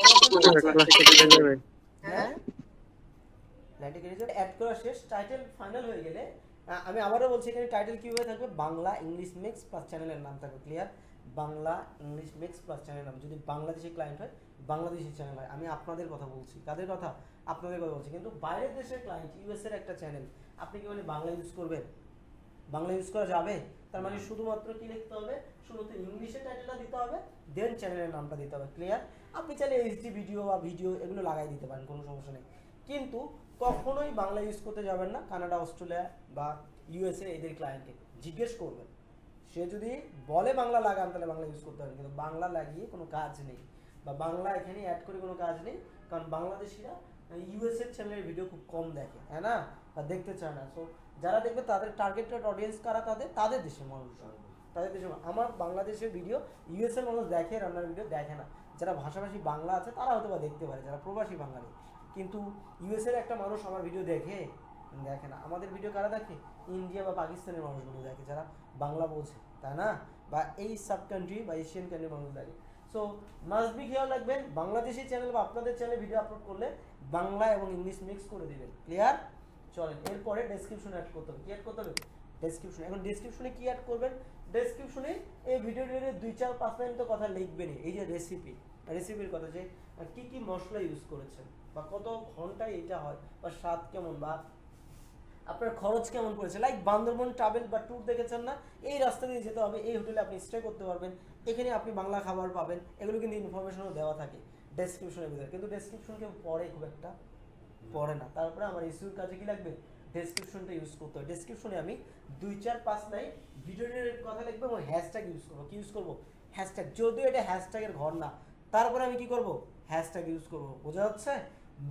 হ্যাঁ, লাইটে রেজাল্ট অ্যাড করা শেষ, টাইটেল ফাইনাল হয়ে গেলে আমি আবারও বলছি, এখানে টাইটেল কিভাবে থাকবে? বাংলা ইংলিশ মিক্স প্লাস চ্যানেলের নাম থাকবে, clear? Bangla English mix plus চ্যানেলের নাম। যদি বাংলাদেশি ক্লায়েন্ট হয়, বাংলাদেশি চ্যানেল হয়। আমি আপনাদের কথা বলছি, কাদের কথা? আপনাদের কথা বলছি। কিন্তু বাইরের দেশের ক্লায়েন্ট, ইউএস এর একটা চ্যানেল, আপনি কি মানে বাংলা ইউজ করবেন? বাংলা ইউজ করা যাবে? তার মানে শুধুমাত্র কি লিখতে হবে? শুধুমাত্র ইংলিশে টাইটেলটা দিতে হবে, দেন চ্যানেলের নামটা দিতে হবে, ক্লিয়ার? আপনি চাইলে এইচডি ভিডিও বা ভিডিও এগুলো লাগাই দিতে পারেন, কোনো সমস্যা নেই। কিন্তু কখনোই বাংলা ইউজ করতে যাবেন না। কানাডা, অস্ট্রেলিয়া বা ইউএসএ এদের ক্লায়েন্টকে জিজ্ঞেস করবেন, সে যদি বলে বাংলা লাগান তাহলে বাংলা ইউজ করতে হবে, কিন্তু বাংলা লাগিয়ে কোনো কাজ নেই, বা বাংলা এখানে অ্যাড করে কোনো কাজ নেই। কারণ বাংলাদেশিরা ইউএসএ চ্যানেলের ভিডিও খুব কম দেখে, হ্যাঁ না, বা দেখতে চায় না। সো যারা দেখবে তাদের টার্গেটেড অডিয়েন্স কারা? তাদের দেশের মানুষ, তাদের দেশের। আমার বাংলাদেশের ভিডিও ইউএসএর মানুষ দেখে, রান্নার ভিডিও দেখে না। যারা ভাষাভাষী বাংলা আছে তারা হয়তো বা দেখতে পারে, যারা প্রবাসী বাঙালি। কিন্তু ইউএসএর একটা মানুষ আমার ভিডিও দেখে না। আমাদের ভিডিও কারা দেখে? ইন্ডিয়া বা পাকিস্তানের মানুষগুলো দেখে, যারা বাংলা বোঝে, তাই না? বা এই সাব কান্ট্রি বা এশিয়ান কান্ট্রির মানুষ দেখে। সো মাস্ট বি খেয়াল রাখবেন, বাংলাদেশি চ্যানেল বা আপনাদের চ্যানেলে ভিডিও আপলোড করলে বাংলা এবং ইংলিশ মিক্স করে দেবেন। ক্লিয়ার? চলেন, এরপরে ডেসক্রিপশন অ্যাড করতে হবে। কি অ্যাড করতে হবে? ডেসক্রিপশন। এখন ডেসক্রিপশনে কি অ্যাড করবেন? ডেসক্রিপশনে এই ভিডিওটির 2-4-5 লাইন তো কথা লিখবেনই। এই যে রেসিপির কথা, যে কি কি মশলা ইউজ করেছেন, বা কত ঘন্টায় এটা হয়, বা স্বাদ কেমন, বা আপনার খরচ কেমন পড়েছে। লাইক বান্দরবন ট্রাভেল বা ট্যুর দেখেছেন না, এই রাস্তা দিয়ে যেতে হবে, এই হোটেলে আপনি স্টে করতে পারবেন, এখানে আপনি বাংলা খাবার পাবেন, এগুলো কিন্তু ইনফরমেশনও দেওয়া থাকে ডেসক্রিপশনের ভিতরে। কিন্তু ডেসক্রিপশন কেউ পড়ে খুব একটা পড়ে না। তারপরে আমার ইস্যুর কাজে কি লাগবে? ডেসক্রিপশনটা ইউজ করতে হবে। ডেসক্রিপশনে আমি 2-4-5 লাইন ভিডিওর কথা লিখবো এবং হ্যাশট্যাগ ইউজ করবো। কি ইউজ করবো? হ্যাশট্যাগ। যদিও এটা হ্যাশট্যাগের ঘর না, তারপরে আমি কি করব? হ্যাশট্যাগ ইউজ করব। বোঝা যাচ্ছে?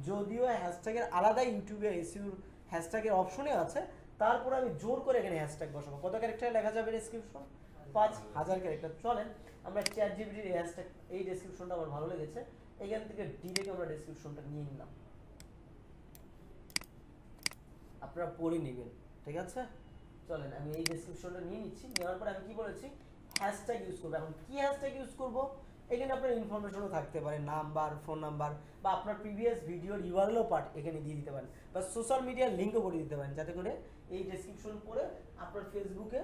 যদিও হ্যাশট্যাগের আলাদা ইউটিউবে এসইউর হ্যাশট্যাগের অপশনে আছে, তারপরে আমি জোর করে এখানে হ্যাশট্যাগ বসাবো। কত ক্যারেক্টারে লেখা যাবে ডেসক্রিপশন? 5000 ক্যারেক্টার। চলেন আমরা চ্যাট জিপিটির এই হ্যাশট্যাগ, এই ডেসক্রিপশনটা আমার ভালো লেগেছে, এখান থেকে ডিরেক্ট আমরা ডেসক্রিপশনটা নিয়ে নিলাম, আপনারা পড়ে নেবেন, ঠিক আছে? চলেন আমি এই ডেসক্রিপশনটা নিয়ে নিচ্ছি। নেওয়ার পর আমি কি বলেছি? হ্যাশট্যাগ ইউজ করবো। এখন কি হ্যাশট্যাগ ইউজ করবো? এখানে আপনার ইনফরমেশনও থাকতে পারে, নাম্বার, ফোন নাম্বার, বা আপনার প্রিভিয়াস ভিডিওর ইউআরএলও পার্ট এখানে দিয়ে দিতে পারেন, বা সোশ্যাল মিডিয়ার লিঙ্কও করে দিতে পারেন, যাতে করে এই ডেসক্রিপশন পড়ে আপনার ফেসবুকে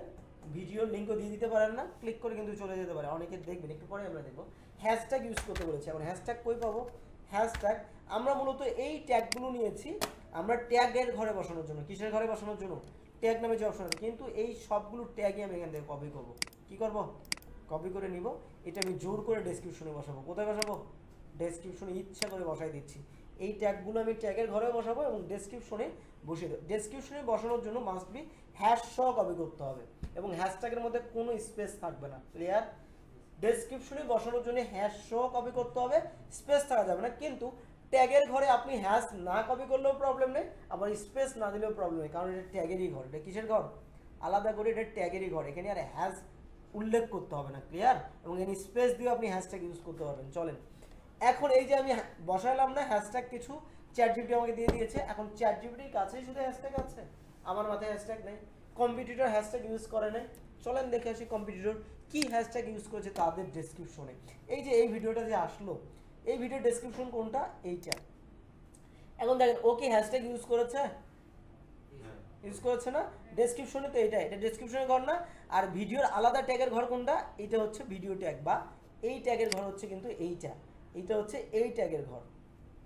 ভিডিওর লিঙ্কও দিয়ে দিতে পারেন না, ক্লিক করে কিন্তু চলে যেতে পারে। অনেকে দেখবেন, একটু পরে আমরা দেখবো। হ্যাশট্যাগ ইউজ করতে বলেছি। এখন হ্যাশট্যাগ কই পাবো? হ্যাশট্যাগ আমরা মূলত এই ট্যাগগুলো নিয়েছি আমরা ট্যাগের ঘরে বসানোর জন্য। কিসের ঘরে বসানোর জন্য? ট্যাগ নামে যে অপশন আছে। কিন্তু এই সবগুলো ট্যাগই আমি এখান থেকে কপি করব। কি করব? কপি করে নিব। এটা আমি জোর করে ডেসক্রিপশনে বসাবো। কোথায় বসাবো? ডেসক্রিপশনে ইচ্ছা করে বসাই দিচ্ছি। এই ট্যাগগুলো আমি ট্যাগের ঘরে বসাবো এবং ডেসক্রিপশনে বসিয়ে দেবো। ডেসক্রিপশনে বসানোর জন্য মাস্ট বি হ্যাশ সহ কপি করতে হবে এবং হ্যাশট্যাগের মধ্যে কোনো স্পেস থাকবে না। ক্লিয়ার? ডেসক্রিপশনে বসানোর জন্য হ্যাশ সহ কপি করতে হবে, স্পেস থাকা যাবে না। কিন্তু ট্যাগের ঘরে আপনি হ্যাশ না কপি করলেও প্রবলেম নেই, আবার স্পেস না দিলেও প্রবলেম নেই, কারণ এটা ট্যাগেরই ঘর। এটা কিসের ঘর? আলাদা করে এটা ট্যাগেরই ঘর। এখানে আর হ্যাশ উল্লেখ করতে হবে না। ক্লিয়ার? এবং এখানে স্পেস দিয়ে আপনি হ্যাশট্যাগ ইউজ করতে পারবেন। চলেন, এখন এই যে আমি বসাইলাম না হ্যাশট্যাগ, কিছু চ্যাট জিপিটি আমাকে দিয়ে দিয়েছে। এখন চ্যাট জিপিটির কাছেই শুধু হ্যাশট্যাগ আছে, আমার মাথায় হ্যাশট্যাগ নেই। কম্পিটিটর হ্যাশট্যাগ ইউজ করে নেই। চলেন দেখে আসি কম্পিটিটর কি হ্যাশট্যাগ ইউজ করেছে তাদের ডেসক্রিপশনে। এই যে এই ভিডিওটা যে আসলো, এই ভিডিওর ডেসক্রিপশন কোনটা? এইটা। এখন দেখেন ও কি হ্যাশট্যাগ ইউজ করেছে? ইউজ করেছে না? ডেসক্রিপশনে তো এটা ডেসক্রিপশনের ঘর না। আর ভিডিওর আলাদা ট্যাগের ঘর কোনটা? এটা হচ্ছে ভিডিও ট্যাগ, বা এই ট্যাগের ঘর হচ্ছে কিন্তু এইটা হচ্ছে এই ট্যাগের ঘর,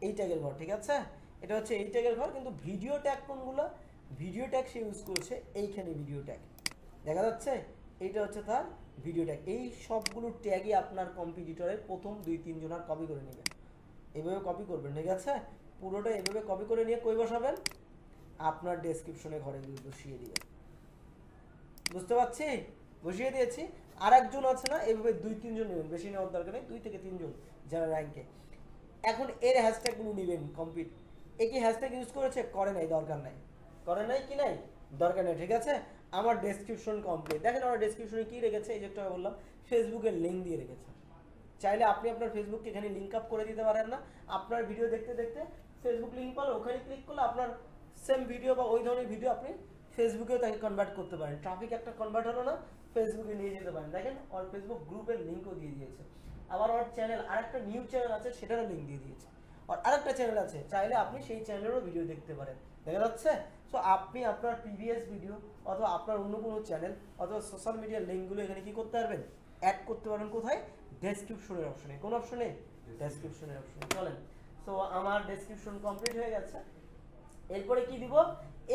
এই ট্যাগের ঘর, ঠিক আছে? এটা হচ্ছে এই ট্যাগের ঘর। কিন্তু ভিডিও ট্যাগ কোনগুলো? ভিডিও ট্যাগ সে ইউজ করেছে এইখানে, ভিডিও ট্যাগ দেখা যাচ্ছে, এইটা হচ্ছে তার ভিডিও ট্যাগ। এই সবগুলো ট্যাগই আপনার কম্পিটিটরের প্রথম 2-3 জনের কপি করে নেবেন। এভাবে কপি করবেন, ঠিক আছে? পুরোটা এভাবে কপি করে নিয়ে কই বসাবেন? আপনার ডেসক্রিপশনে ঘরে বসিয়ে দিবেন। বুঝতে পারছি? বসিয়ে দিয়েছি। আর একজন আছে না, এইভাবে 2-3 জন নেবেন, বেশি নেওয়ার দরকার নেই, 2 থেকে 3 জন যারা র্যাঙ্কে। এখন এর হ্যাশট্যাগুলো নেবেন কমপ্লিট। এ কি হ্যাশট্যাগ ইউজ করেছে? করে নাই, দরকার নাই। করে নাই কি নাই? দরকার নেই, ঠিক আছে? আমার ডেসক্রিপশন কমপ্লিট। দেখেন আমার ডেসক্রিপশনে কি রেখেছে, এই যে একটা বললাম ফেসবুকের লিঙ্ক দিয়ে রেখেছে। চাইলে আপনি আপনার ফেসবুককে এখানে লিঙ্ক আপ করে দিতে পারেন না। আপনার ভিডিও দেখতে দেখতে ফেসবুক লিঙ্ক পারলে ওখানে ক্লিক করলে আপনার সেম ভিডিও বা ওই ধরনের ভিডিও আপনি ফেসবুকেও তাকে কনভার্ট করতে পারেন। ট্রাফিক একটা কনভার্ট হলো না, ফেসবুকে নিয়ে যেতে পারেন। দেখেন ওর ফেসবুক গ্রুপের লিঙ্কও দিয়ে দিয়েছে। আবার ওর চ্যানেল, আরেকটা নিউ চ্যানেল আছে, সেটারও লিঙ্ক দিয়ে দিয়েছে। আর আরেকটা চ্যানেল আছে, চাইলে আপনি সেই চ্যানেলেরও ভিডিও দেখতে পারেন। দেখা যাচ্ছে? সো আপনি আপনার প্রিভিয়াস ভিডিও অথবা আপনার অন্য কোনো চ্যানেল অথবা সোশ্যাল মিডিয়ার লিঙ্কগুলো এখানে কি করতে পারবেন? অ্যাড করতে পারবেন। কোথায়? ডেসক্রিপশনের অপশনে। কোন অপশনে? ডেসক্রিপশনের অপশনে। চলেন, সো আমার ডেসক্রিপশন কমপ্লিট হয়ে গেছে। এরপরে কি দিব?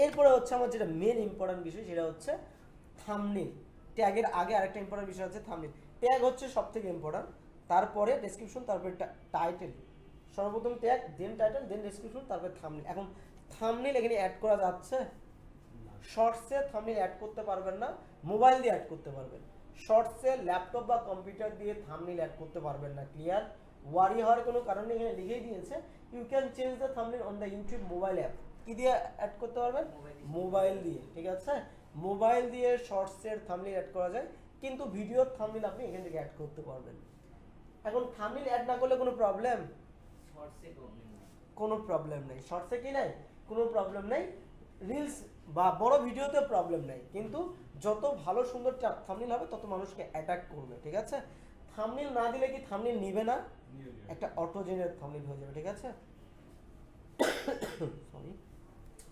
এরপরে হচ্ছে আমার যেটা মেন ইম্পর্টেন্ট বিষয়, সেটা হচ্ছে থাম্বনেল। ট্যাগের আগে আরেকটা ইম্পর্টেন্ট বিষয় আছে থাম্বনেল। ট্যাগ হচ্ছে সবথেকে ইম্পর্টেন্ট, তারপরে ডেসক্রিপশন, তারপরে টাইটেল। সর্বপ্রথম ট্যাগ, দেন টাইটেল, দেন ডেসক্রিপশন, তারপরে থাম্বনেল। এখন থাম্বনেল এখানে অ্যাড করা যাচ্ছে? শর্টসে থাম্বনেল অ্যাড করতে পারবেন না, মোবাইল দিয়ে অ্যাড করতে পারবেন। শর্টসে ল্যাপটপ বা কম্পিউটার দিয়ে থাম্বনেল অ্যাড করতে পারবেন না। ক্লিয়ার? ওয়ারি হওয়ার কোনো কারণ নেই, এখানে লিখেই দিয়েছে you can change the thumbnail on the YouTube mobile app. কি দিয়ে অ্যাড করতে পারবেন? মোবাইল দিয়ে, ঠিক আছে? মোবাইল দিয়ে শর্টসের থাম্বনেল অ্যাড করা যায়, কিন্তু ভিডিওর থাম্বনেল আপনি এখান থেকে অ্যাড করতে পারবেন। এখন থাম্বনেল অ্যাড না করলে কোনো প্রবলেম? কোনো প্রবলেম নেই। শর্টসে কি নাই? কোনো প্রবলেম নেই। রিলস বা বড় ভিডিওতে প্রবলেম নেই, কিন্তু যত ভালো সুন্দর থাম্বনেল হবে তত মানুষকে অ্যাটাক করবে, ঠিক আছে? থাম্বনেল না দিলে কি থাম্বনেল নিবে না? একটা অটো জেনারেট থাম্বনেল হয়ে যাবে, ঠিক আছে? সরি,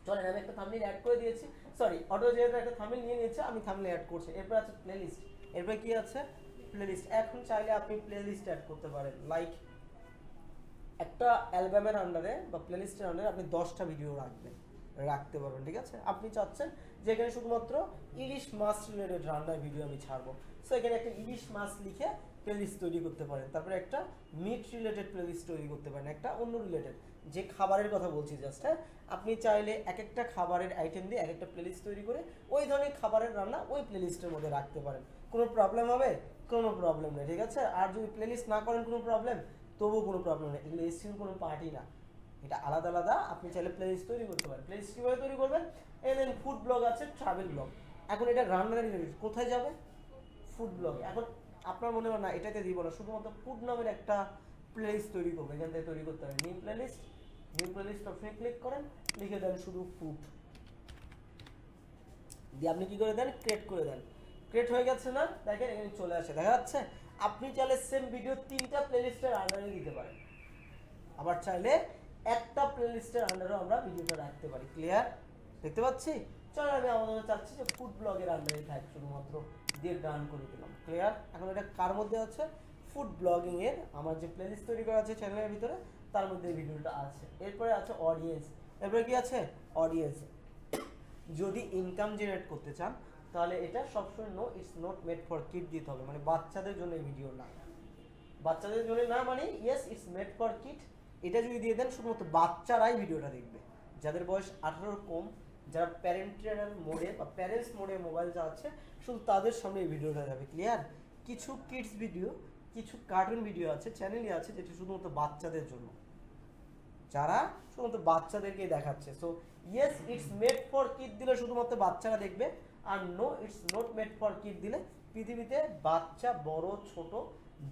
চলেন আমি একটা থাম্বনেল অ্যাড করে দিয়েছি, সরি অটো জেনারেটর একটা থাম্বনেল নিয়ে নিয়েছে, আমি থাম্বনেল অ্যাড করছি। এরপর আছে প্লেলিস্ট। এরপর কি আছে? প্লেলিস্ট। এখন চাইলে আপনি প্লেলিস্ট অ্যাড করতে পারেন, লাইক একটা অ্যালবামের আন্ডারে বা প্লেলিস্টের আন্ডারে আপনি 10টা ভিডিও রাখতে পারবেন, ঠিক আছে? আপনি চাচ্ছেন যে এখানে শুধুমাত্র ইলিশ মাছ রিলেটেড রান্নার ভিডিও আমি ছাড়বো, সো এখানে একটা ইলিশ মাছ লিখে প্লেলিস্ট তৈরি করতে পারেন। তারপরে একটা মিট রিলেটেড প্লেলিস্ট তৈরি করতে পারেন, একটা অন্য রিলেটেড যে খাবারের কথা বলছি জাস্ট, হ্যাঁ? আপনি চাইলে এক একটা খাবারের আইটেম দিয়ে এক একটা প্লেলিস্ট তৈরি করে ওই ধরনের খাবারের রান্না ওই প্লেলিস্টের মধ্যে রাখতে পারেন। কোনো প্রবলেম হবে? কোনো প্রবলেম নেই, ঠিক আছে? আর যদি প্লেলিস্ট না করেন কোনো প্রবলেম, তবুও কোনো প্রবলেম নেই, এগুলো এসিও কোনো পার্টি না, এটা আলাদা আলাদা। আপনি চাইলে প্লেলিস্ট তৈরি করতে পারেন। প্লেলিস্ট কীভাবে তৈরি করবেন? এই দেন ফুড ব্লগ আছে, ট্রাভেল ব্লগ। এখন এটা রান্নার রিলেটেড, কোথায় যাবে? Food blog. এখন আপনার মনে হয় না এটাতে দিব না, শুধুমাত্র ফুড নামের একটা প্লেলিস্ট তৈরি করবো, এখান থেকে তৈরি করতে হবে নিউ প্লেলিস্ট। নিউ প্লেলিস্ট অপশনে ক্লিক করেন, লিখে দেন শুধু ফুড, দিয়ে আপনি কি করে দেন? ক্রিয়েট করে দেন। ক্রিয়েট হয়ে গেছে না? দেখেন এখানে চলে আসে, দেখা যাচ্ছে? আপনি চাইলে সেম ভিডিও 3টা প্লেলিস্টের আন্ডারে দিতে পারেন, আবার চাইলে একটা প্লেলিস্টের আন্ডারেও আমরা ভিডিওটা রাখতে পারি। ক্লিয়ার? দেখতে পাচ্ছি? চলো আমি আমাদের চাচ্ছি যে ফুড ব্লগের আন্ডারে থাক শুধুমাত্র, দিয়ে ডান করে দিলাম। ক্লিয়ার? এখন এটা কার মধ্যে আছে? ফুড ব্লগিং এর আমার যে প্লেলিস্ট তৈরি করা আছে চ্যানেলের ভিতরে, তার মধ্যে এই ভিডিওটা আছে। এরপরে আছে অডিয়েন্স। এরপরে কি আছে? অডিয়েন্স। যদি ইনকাম জেনারেট করতে চান তাহলে এটা সবসময় no it's not made for kid দিতে হবে, মানে বাচ্চাদের জন্য এই ভিডিও না, বাচ্চাদের জন্য না, মানে yes it's made for kid এটা যদি দিয়ে দেন শুধুমাত্র বাচ্চারাই ভিডিওটা দেখবে, যাদের বয়স 18 কম, যারা প্যারেন্টাল মোডে বা প্যারেন্টস মোডে মোবাইল চালাচ্ছে, শুধু তাদের সামনে এই ভিডিওটা যাবে। ক্লিয়ার? কিছু কিডস ভিডিও, কিছু কার্টুন ভিডিও আছে, চ্যানেলই আছে যেটা শুধুমাত্র বাচ্চাদের জন্য, যারা শুধুমাত্র বাচ্চাদেরকেই দেখাচ্ছে। So yes it's made for kid দিলে শুধুমাত্র বাচ্চারা দেখবে, আর no it's not made for kid দিলে পৃথিবীতে বাচ্চা বড় ছোট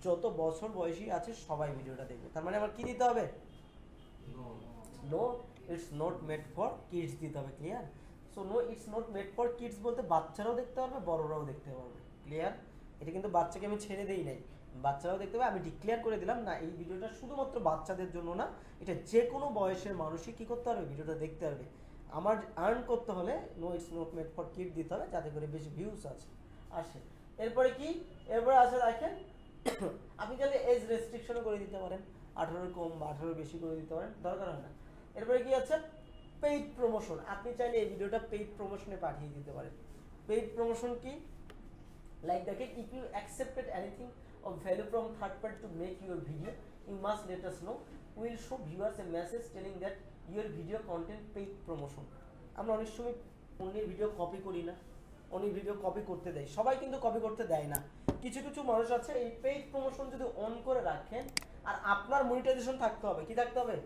যত বছর বয়সী আছে সবাই ভিডিওটা দেখবে। তার মানে আমার কি দিতে হবে? No it's not made for kids দিতে হবে। Clear? So no it's not made for kids বলতে বাচ্চারাও দেখতে পারবে, বড়রাও দেখতে পারবে। ক্লিয়ার? এটা কিন্তু বাচ্চাকে আমি ছেড়ে দেই নাই, বাচ্চারাও দেখতে পাবে। আমি ডিক্লেয়ার করে দিলাম না, এই ভিডিওটা শুধুমাত্র বাচ্চাদের জন্য না, এটা যে কোনো বয়সের মানুষই কি করতে পারবে? ভিডিওটা দেখতে পারবে। আমার আর্ন করতে হলে no it's not made for kid দিতে হবে, যাতে করে বেশি ভিউজ আসে। এরপরে কি? এরপরে আছে দেখেন আপনি চাইলে এজ রেস্ট্রিকশনও করে দিতে পারেন, 18 কম বা 18 বেশি করে দিতে পারেন, দরকার হয় না। এরপরে কি আছে? Paid promotion. আপনি চাইলে এই ভিডিওটা পেইড প্রমোশনে পাঠিয়ে দিতে পারেন। পেইড প্রমোশন কি? লাইক দেখেন, if you accepted anything of value from third party to make your video, you must let us know. We will show viewers a message telling that your video content paid promotion. আমরা অনেক সময় অন্যের video copy করি না, অনেক video copy করতে দেয়, সবাই কিন্তু কপি করতে দেয় না। কিছু কিছু মানুষ আছে এই পেইড প্রমোশন যদি অন করে রাখেন, আর আপনার মনিটাইজেশন থাকতে হবে। কি থাকতে হবে?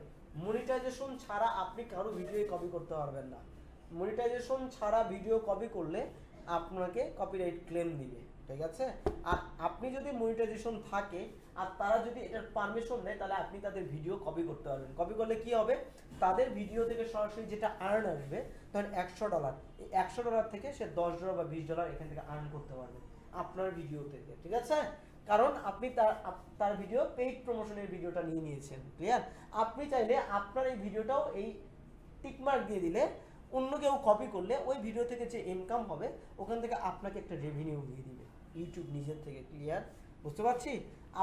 মনিটাইজেশন ছাড়া আপনি কারো ভিডিও কপি করতে পারবেন না। মনিটাইজেশন ছাড়া ভিডিও কপি করলে আপনাকে কপিরাইট ক্লেম দিবে, ঠিক আছে? আর আপনি যদি মনিটাইজেশন থাকে আর তারা যদি এটার পারমিশন নেয়, তাহলে আপনি তাদের ভিডিও কপি করতে পারবেন। কপি করলে কি হবে? তাদের ভিডিও থেকে সরাসরি যেটা আর্ন আসবে, ধরেন $100, এই $100 থেকে সে $10 বা $20 এখান থেকে আর্ন করতে পারবে আপনার ভিডিও থেকে, ঠিক আছে? কারণ আপনি তার ভিডিও পেইড প্রমোশনের ভিডিওটা নিয়ে নিয়েছেন। ক্লিয়ার? আপনি চাইলে আপনার এই ভিডিওটাও এই টিকমার্ক দিয়ে দিলে অন্য কেউ কপি করলে ওই ভিডিও থেকে যে ইনকাম হবে ওখান থেকে আপনাকে একটা রেভিনিউ দিয়ে দিবে ইউটিউব নিজের থেকে। ক্লিয়ার? বুঝতে পারছি?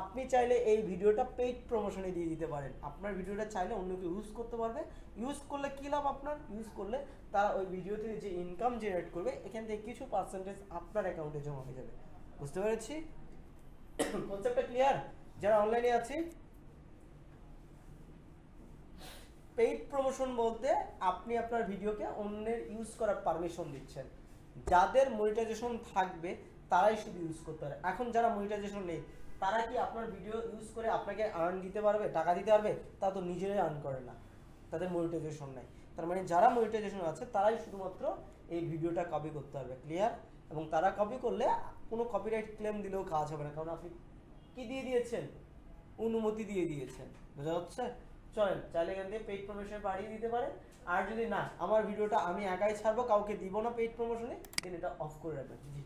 আপনি চাইলে এই ভিডিওটা পেইড প্রমোশনে দিয়ে দিতে পারেন, আপনার ভিডিওটা চাইলে অন্য কেউ ইউজ করতে পারবে। ইউজ করলে কী লাভ আপনার? ইউজ করলে তারা ওই ভিডিও থেকে যে ইনকাম জেনারেট করবে এখান থেকে কিছু পার্সেন্টেজ আপনার অ্যাকাউন্টে জমা হয়ে যাবে। বুঝতে পেরেছি কনসেপ্টটা? ক্লিয়ার? যারা অনলাইনে আছে, পেইড প্রমোশন বলতে আপনি আপনার ভিডিওকে অন্যের ইউজ করার পারমিশন দিচ্ছেন, যাদের মনিটাইজেশন থাকবে তারাই শুধু ইউজ করতে পারে। এখন যারা মনিটাইজেশন নেই তারা কি আপনার ভিডিও ইউজ করে আপনাকে আর্ন দিতে পারবে, টাকা দিতে পারবে? তা তো নিজেরাই আর্ন করে না, তাদের মনিটাইজেশন নাই। তার মানে যারা মনিটাইজেশন আছে তারাই শুধুমাত্র এই ভিডিওটা কপি করতে পারবে। ক্লিয়ার? এবং তারা কপি করলে কোনো কপিরাইট ক্লেম দিলেও কাজ হবে না, কারণ আপনি কি দিয়ে দিয়েছেন? অনুমতি দিয়ে দিয়েছেন। বুঝা যাচ্ছে? চলেন, চাইলে এখান থেকে পেইড প্রমোশন বাড়িয়ে দিতে পারেন। আর যদি না, আমার ভিডিওটা আমি একাই ছাড়বো, কাউকে দিব না পেইড প্রমোশনে, দেন এটা অফ করে রাখবেন। জি,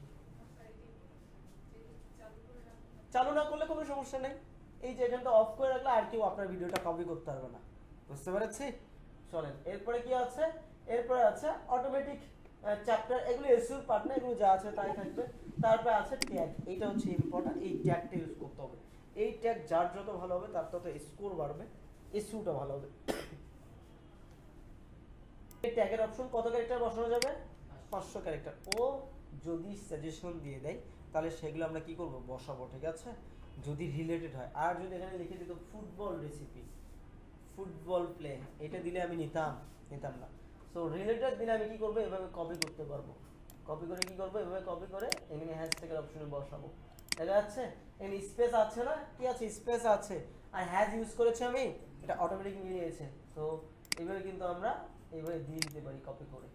চালু না করলে কোনো সমস্যা নেই। এই যে এখানটা অফ করে রাখলে আর কেউ আপনার ভিডিওটা কপি করতে পারবে না। বুঝতে পেরেছি? চলেন, এরপরে কি আছে? এরপরে আছে অটোমেটিক চ্যাপ্টার। এগুলো এসইউর পার্ট না, এগুলো যা আছে তাই থাকবে। তারপরে আছে ট্যাগ। এইটা হচ্ছে ইম্পর্টেন্ট, এই ট্যাগটা ইউজ করতে হবে। এই ট্যাগ যার যত ভালো হবে তার তত স্কোর বাড়বে, এসইউটা ভালো হবে। এই ট্যাগের অপশন কত ক্যারেক্টার বসানো যাবে? 500 ক্যারেক্টার। ও যদি সাজেশন দিয়ে দেয় তাহলে সেগুলো আমরা কি করব? বসাবো, ঠিক আছে? যদি রিলেটেড হয়। আর যদি এখানে লিখে দিত ফুটবল রেসিপি, ফুটবল প্লে, এটা দিলে আমি নিতাম না। সো রিলেটেড দিলে আমি কি করব? এভাবে কপি করতে পারবো। কপি করে কি করব? এভাবে কপি করে এখানে হ্যাশট্যাগের অপশনে বসাবো। দেখা যাচ্ছে? এখানে স্পেস আছে না? কি আছে? স্পেস আছে। আর হ্যাজ ইউজ করেছি আমি, এটা অটোমেটিক মিলিয়ে গেছে। সো এইভাবে কিন্তু আমরা এইভাবে দিয়ে দিতে পারি কপি করে।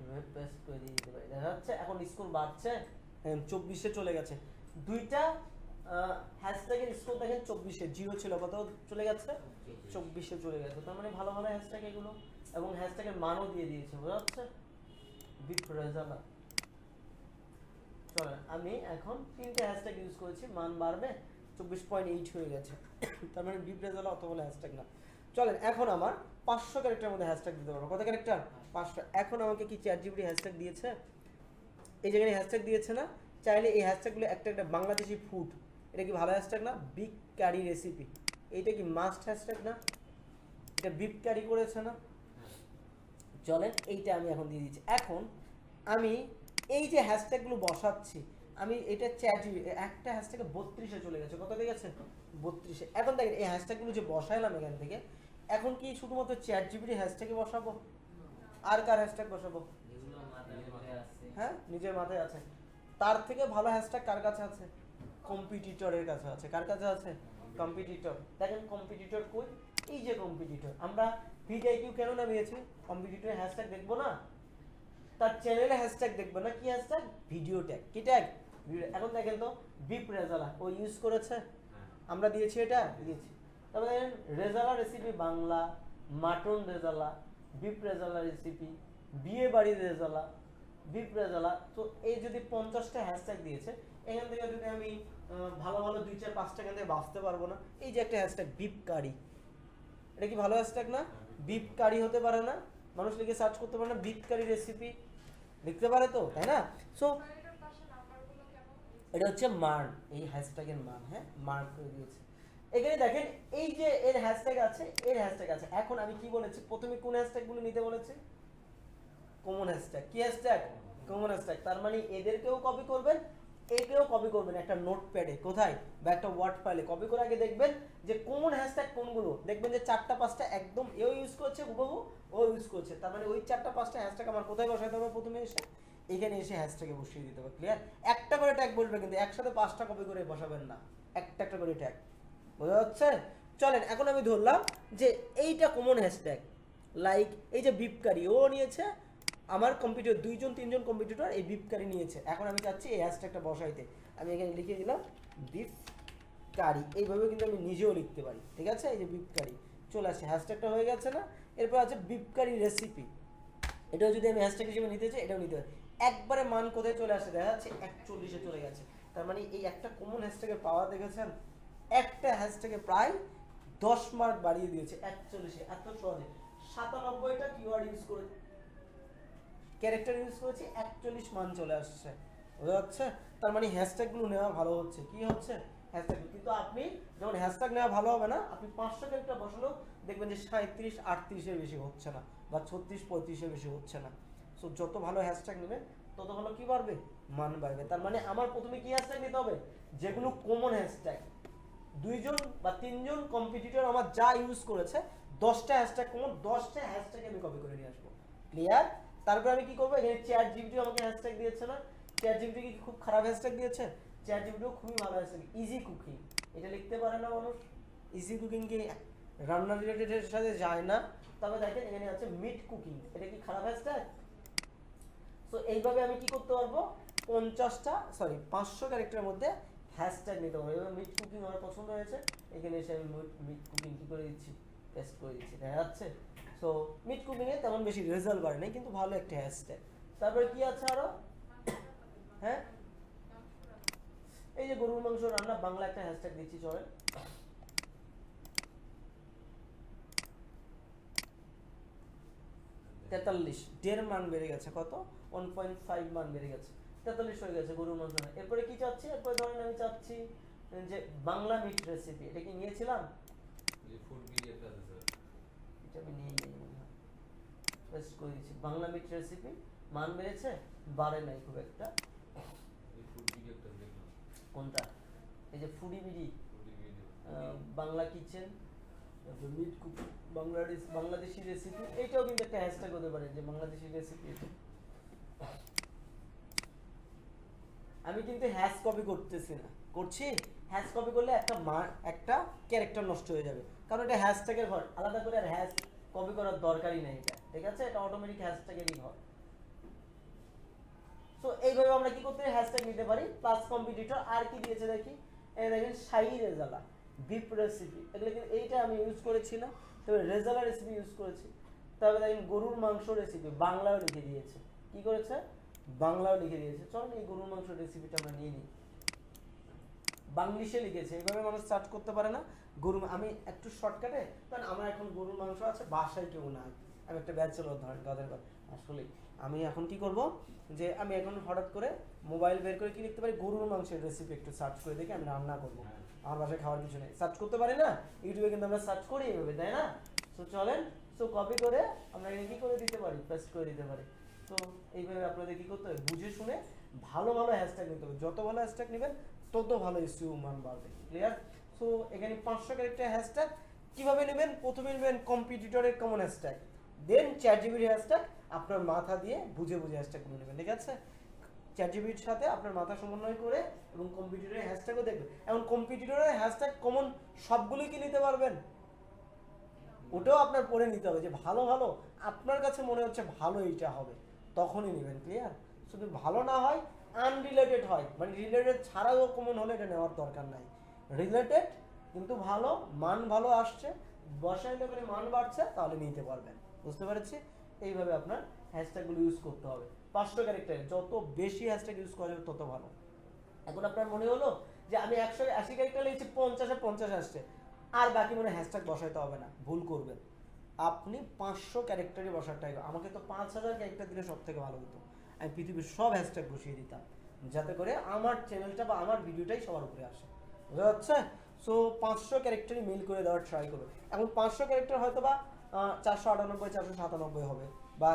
এভাবে পেস্ট করে দিয়ে দিতে পারি। দেখা যাচ্ছে এখন স্কোর বাড়ছে, 24-এ চলে গেছে। দুইটা হ্যাশট্যাগের স্কোর দেখেন 24-এ, 0 ছিল, কত চলে গেছে? 24-এ চলে গেছে। তার মানে ভালো ভালো হ্যাশট্যাগ এগুলো, এবং হ্যাশট্যাগের মানও দিয়ে দিয়েছে। বোঝা যাচ্ছে? Big result. চলেন, আমি এখন 3টে হ্যাশট্যাগ ইউজ করেছি, মান বাড়বে, 24.8 হয়ে গেছে। তার মানে বিগ রেজাল্ট অত বলে হ্যাশট্যাগ না। চলেন, এখন আমার 500 ক্যারেক্টারের মধ্যে হ্যাশট্যাগ দিতে পারবো। কত ক্যারেক্টার? 500। এখন আমাকে কি চ্যাটজিপিটি হ্যাশট্যাগ দিয়েছে? এই জায়গায় হ্যাশট্যাগ দিয়েছে না? চাইলে এই হ্যাশট্যাগুলো একটা একটা বাংলাদেশি ফুড, এটা কি ভালো হ্যাশট্যাগ না? বিগ কারি রেসিপি, এইটা কি মাস্ট হ্যাশট্যাগ না? এটা বিগ কারি করেছে না? চলেন, এইটা আমি এখন দিয়ে দিচ্ছি। এখন আমি এই যে হ্যাশট্যাগুলো বসাচ্ছি, আমি এটা একটা হ্যাশট্যাগে 32-এ চলে গেছে। কত হয়ে গেছে? 32-এ। এখন দেখেন এই হ্যাশট্যাগুলো যে বসাইলাম এখান থেকে, এখন কি শুধুমাত্র চ্যাট জিপিটি হ্যাশট্যাগে বসাবো? আর কার হ্যাশট্যাগ বসাবো? হ্যাঁ, নিজের মাথায় আছে। তার থেকে ভালো হ্যাশট্যাগ কার কাছে আছে? কম্পিটিটরের কাছে আছে। কার কাছে আছে? কম্পিটিটর। দেখেন কম্পিটিটর কই? এই যে কম্পিটিটর। আমরা ভিডিআইকিউ কেন নামিয়েছি? কম্পিটিটরের হ্যাশট্যাগ দেখবো না? তার চ্যানেলে হ্যাশট্যাগ দেখবো না? কি হ্যাশট্যাগ? Video tag. কি ট্যাগ? এখন দেখেন তো, বিপ রেজালা ও ইউজ করেছে, আমরা দিয়েছি, এটা দিয়েছি। তারপরে দেখেন rezala recipe Bangla, mutton rezala, beep rezala recipe, বিয়ে বাড়ি রেজালা, বিপ রেজালা। তো এই যদি 50টা হ্যাশট্যাগ দিয়েছে, এখান থেকে যদি আমি ভালো ভালো 2-4-5টা এখান থেকে বাঁচতে পারবো না? এই যে একটা হ্যাশট্যাগ বিপ কারি, এটা কি ভালো হ্যাশট্যাগ না? বিপ কারি হতে পারে না? মানুষ লিখে সার্চ করতে পারে না? বিপ কারি রেসিপি লিখতে পারে তো, তাই না? সো এটা হচ্ছে মান, এই হ্যাশট্যাগের মান। হ্যাঁ, মার্ক করে দিয়েছে। এখানে দেখেন এই যে এর হ্যাশট্যাগ আছে, এর হ্যাশট্যাগ আছে। এখন আমি কি বলেছি? প্রথমে কোন হ্যাশট্যাগুলো নিতে বলেছি? Common hashtag. কি হ্যাশট্যাগ? Common hashtag. তার মানে এদেরকেও কপি করবেন, একেও কপি করবেন একটা নোটপ্যাডে, কোথায়? বা একটা ওয়ার্ড ফাইলে কপি করে আগে দেখবেন যে কমন হ্যাশট্যাগ কোনগুলো। দেখবেন যে 4টা-5টা একদম এও ইউজ করছে, হুবহু ও ইউজ করছে। তার মানে ওই 4টা-5টা হ্যাশট্যাগ আমার কোথায় বসাইতে হবে? প্রথমে এসে এখানে এসে হ্যাশট্যাগে বসিয়ে দিতে হবে। ক্লিয়ার? একটা করে ট্যাগ বসবে, কিন্তু একসাথে 5টা কপি করে বসাবেন না, একটা একটা করে ট্যাগ। বোঝা যাচ্ছে? চলেন, এখন আমি ধরলাম যে এইটা কমন হ্যাশট্যাগ, লাইক এই যে বিপকারি ও নিয়েছে, আমার কম্পিউটার 2-3জন কম্পিউটার এই বিপকারি নিয়েছে। এখন আমি চাচ্ছি এই হ্যাশট্যাগটা বসাইতে, আমি এখানে লিখে দিলাম বিফ কারি। এইভাবে কিন্তু আমি নিজেও লিখতে পারি, ঠিক আছে? এই যে বিপকারি চলে আসছে, হ্যাশট্যাগটা হয়ে গেছে না? এরপর আছে বিপকারি রেসিপি, এটাও যদি আমি হ্যাশট্যাগ হিসেবে নিতে চাই, এটাও নিতে পারি। একবারে মান কোথায় চলে আসে? দেখা যাচ্ছে 41-এ চলে গেছে। তার মানে এই একটা কমন হ্যাশট্যাগের পাওয়ার দেখেছেন? একটা হ্যাশট্যাগে প্রায় 10 মার্ক বাড়িয়ে দিয়েছে 41-এ, এত সহজে। 97টা কিওয়ার্ড ইউজ করে, ক্যারেক্টার ইউজ করেছি, 41 মান চলে আসছে। বোঝা যাচ্ছে? তার মানে হ্যাশট্যাগুলো নেওয়া ভালো হচ্ছে। কি হচ্ছে? হ্যাশট্যাগ। কিন্তু আপনি যখন হ্যাশট্যাগ নেওয়া ভালো হবে না, আপনি 500 ক্যারেক্টার বসালেও দেখবেন যে 37-38-এর বেশি হচ্ছে না, বা 36-35-এর বেশি হচ্ছে না। সো যত ভালো হ্যাশট্যাগ নেবেন তত ভালো কি বাড়বে? মান বাড়বে। তার মানে আমার প্রথমে কি হ্যাশট্যাগ নিতে হবে? যেগুলো কমন হ্যাশট্যাগ, 2জন বা 3জন কম্পিটিটর আমার যা ইউজ করেছে, 10টা হ্যাশট্যাগ কমন, 10টা হ্যাশট্যাগ আমি কপি করে নিয়ে আসবো। ক্লিয়ার? তারপর আমি কি করবো? এখানে চ্যাট জিপিটি আমাকে হ্যাশট্যাগ দিয়েছে না? চ্যাট জিপিটি কি খুব খারাপ হ্যাশট্যাগ দিয়েছে? চ্যাট জিপিটিও খুবই ভালো হ্যাশট্যাগ, ইজি কুকিং। এটা লিখতে পারে না মানুষ? ইজি কুকিং কি রান্না রিলেটেড এর সাথে যায় না? তবে দেখেন এখানে আছে মিট কুকিং, এটা কি খারাপ হ্যাশট্যাগ? সো এইভাবে আমি কি করতে পারবো 500 ক্যারেক্টারের মধ্যে হ্যাশট্যাগ নিতে পারবো। এবার মিট কুকিং আমার পছন্দ হয়েছে, এখানে এসে আমি মিট কুকিং কি করে দিচ্ছি, পেস্ট করে দিচ্ছি, দেখা যাচ্ছে। সো মিট কুকিং এ তেমন বেশি রেজাল্ট করে নাই, কিন্তু ভালো একটা হ্যাশট্যাগ। তারপরে কি আছে আরো, হ্যাঁ এই যে গরুর মাংস রান্না বাংলা একটা হ্যাশট্যাগ দিচ্ছি, চলেন। 43 দেড় মান বেড়ে গেছে, কত 1.5 মান বেড়ে গেছে, 43 হয়ে গেছে গরুর মাংস। এরপরে কি চাচ্ছি, এরপরে ধরেন আমি চাচ্ছি যে বাংলা মিট রেসিপি, এটা কি নিয়েছিলাম, ফুড মিডিয়া ক্লাস আছে এটা আমি নিয়ে নিই মনে হয়, পেস্ট করে দিচ্ছি। বাংলা মিট রেসিপি মান বেড়েছে, বাড়ে নাই খুব একটা। এই ফুড মিডিয়া ক্লাস দেখলাম, কোনটা, এই যে foodie BD, food media Bangla kitchen, তারপর মিট কুকিং, বাংলাদেশি রেসিপি, এইটাও কিন্তু একটা হ্যাশট্যাগ হতে পারে যে বাংলাদেশি রেসিপি। আমি কিন্তু হ্যাশ কপি করতেছি না, করছি হ্যাশ কপি করলে একটা ক্যারেক্টার নষ্ট হয়ে যাবে, কারণ এটা হ্যাশট্যাগের ঘর, আলাদা করে আর হ্যাশ কপি করার দরকারই নেই এটা, ঠিক আছে, এটা অটোমেটিক হ্যাশট্যাগেরই ঘর। সো এইভাবে আমরা কি করতে পারি, হ্যাশট্যাগ নিতে পারি। প্লাস কম্পিটিটর আর কি দিয়েছে দেখি, এই দেখেন শাহী রেজালা, বিফ রেসিপি, এগুলো কিন্তু এইটা আমি ইউজ করেছি না, তবে রেজালা রেসিপি ইউজ করেছি। তবে দেখেন গরুর মাংস রেসিপি বাংলাও লিখে দিয়েছে, কি করেছে, বাংলাও লিখে দিয়েছে। চলুন এই গরুর মাংস রেসিপিটা আমরা নিয়ে নিই, বাংলিশে লিখেছে, এইভাবে মানুষ সার্চ করতে পারে না। আমি একটু শর্টকাটে, কারণ আমার এখন গরুর মাংস আছে, বাসায় কেউ নাই, আমি একটা ব্যাচেলর ধরেন তাদের কথা। আসলে আমি এখন কি করব, যে আমি এখন হঠাৎ করে মোবাইল বের করে কি লিখতে পারি, গরুর মাংসের রেসিপি একটু সার্চ করে দেখি, আমি রান্না করবো, আমার বাসায় খাওয়ার কিছু নেই, সার্চ করতে পারি না, ইউটিউবে কিন্তু আমরা সার্চ করি এইভাবে, তাই না। সো চলেন, সো কপি করে আমরা এখানে কি করে দিতে পারি, পেস্ট করে দিতে পারি। তো এইভাবে আপনাদের কি করতে হবে, বুঝে শুনে ভালো ভালো হ্যাশট্যাগ নিতে হবে, যত ভালো হ্যাশট্যাগ নেবেন তত ভালো এসইও মান বাড়বে, ক্লিয়ার। সো এখানে 500 ক্যারেক্টার হ্যাশট্যাগ কিভাবে নেবেন, প্রথমে নেবেন কম্পিটিটরের কমন হ্যাশট্যাগ, দেন চ্যাটজিপিটির হ্যাশট্যাগ, আপনার মাথা দিয়ে বুঝে বুঝে হ্যাশট্যাগগুলো নেবেন, ঠিক আছে। চ্যাটজিপিটির সাথে আপনার মাথা সমন্বয় করে এবং কম্পিটিটরের হ্যাশট্যাগও দেখবেন। এখন কম্পিটিটরের হ্যাশট্যাগ কমন সবগুলোই কি নিতে পারবেন, ওটাও আপনার পড়ে নিতে হবে, যে ভালো ভালো আপনার কাছে মনে হচ্ছে ভালো এইটা হবে, তখনই নেবেন, ক্লিয়ার। শুধু ভালো না হয়, আনরিলেটেড হয়, মানে রিলেটেড ছাড়াও কমন হলে এটা নেওয়ার দরকার নাই, রিলেটেড কিন্তু ভালো, মান ভালো আসছে, বসাইলে করে মান বাড়ছে, তাহলে নিতে পারবেন, বুঝতে পেরেছি। এইভাবে আপনার হ্যাশট্যাগুলো ইউজ করতে হবে। 500 ক্যারেক্টারে যত বেশি হ্যাশট্যাগ ইউজ করা যাবে তত ভালো। এখন আপনার মনে হলো যে আমি 180 ক্যারেক্টার লিখেছি, 50-এ 50 আসছে, আর বাকি মনে হ্যাশট্যাগ বসাইতে হবে না, ভুল করবেন। আপনি 500 ক্যারেক্টারই বসার ট্রাই করুন। আমাকে তো 5000 ক্যারেক্টার দিলে সব থেকে ভালো হতো, আমি পৃথিবীর সব হ্যাশট্যাগ বসিয়ে দিতাম, যাতে করে আমার চ্যানেলটা বা আমার ভিডিওটাই সবার উপরে আসে, বুঝা যাচ্ছে। সো 500 ক্যারেক্টারই মেল করে দেওয়ার ট্রাই করুন। এখন 500 ক্যারেক্টার হয়তো বা 498 497 হবে, বা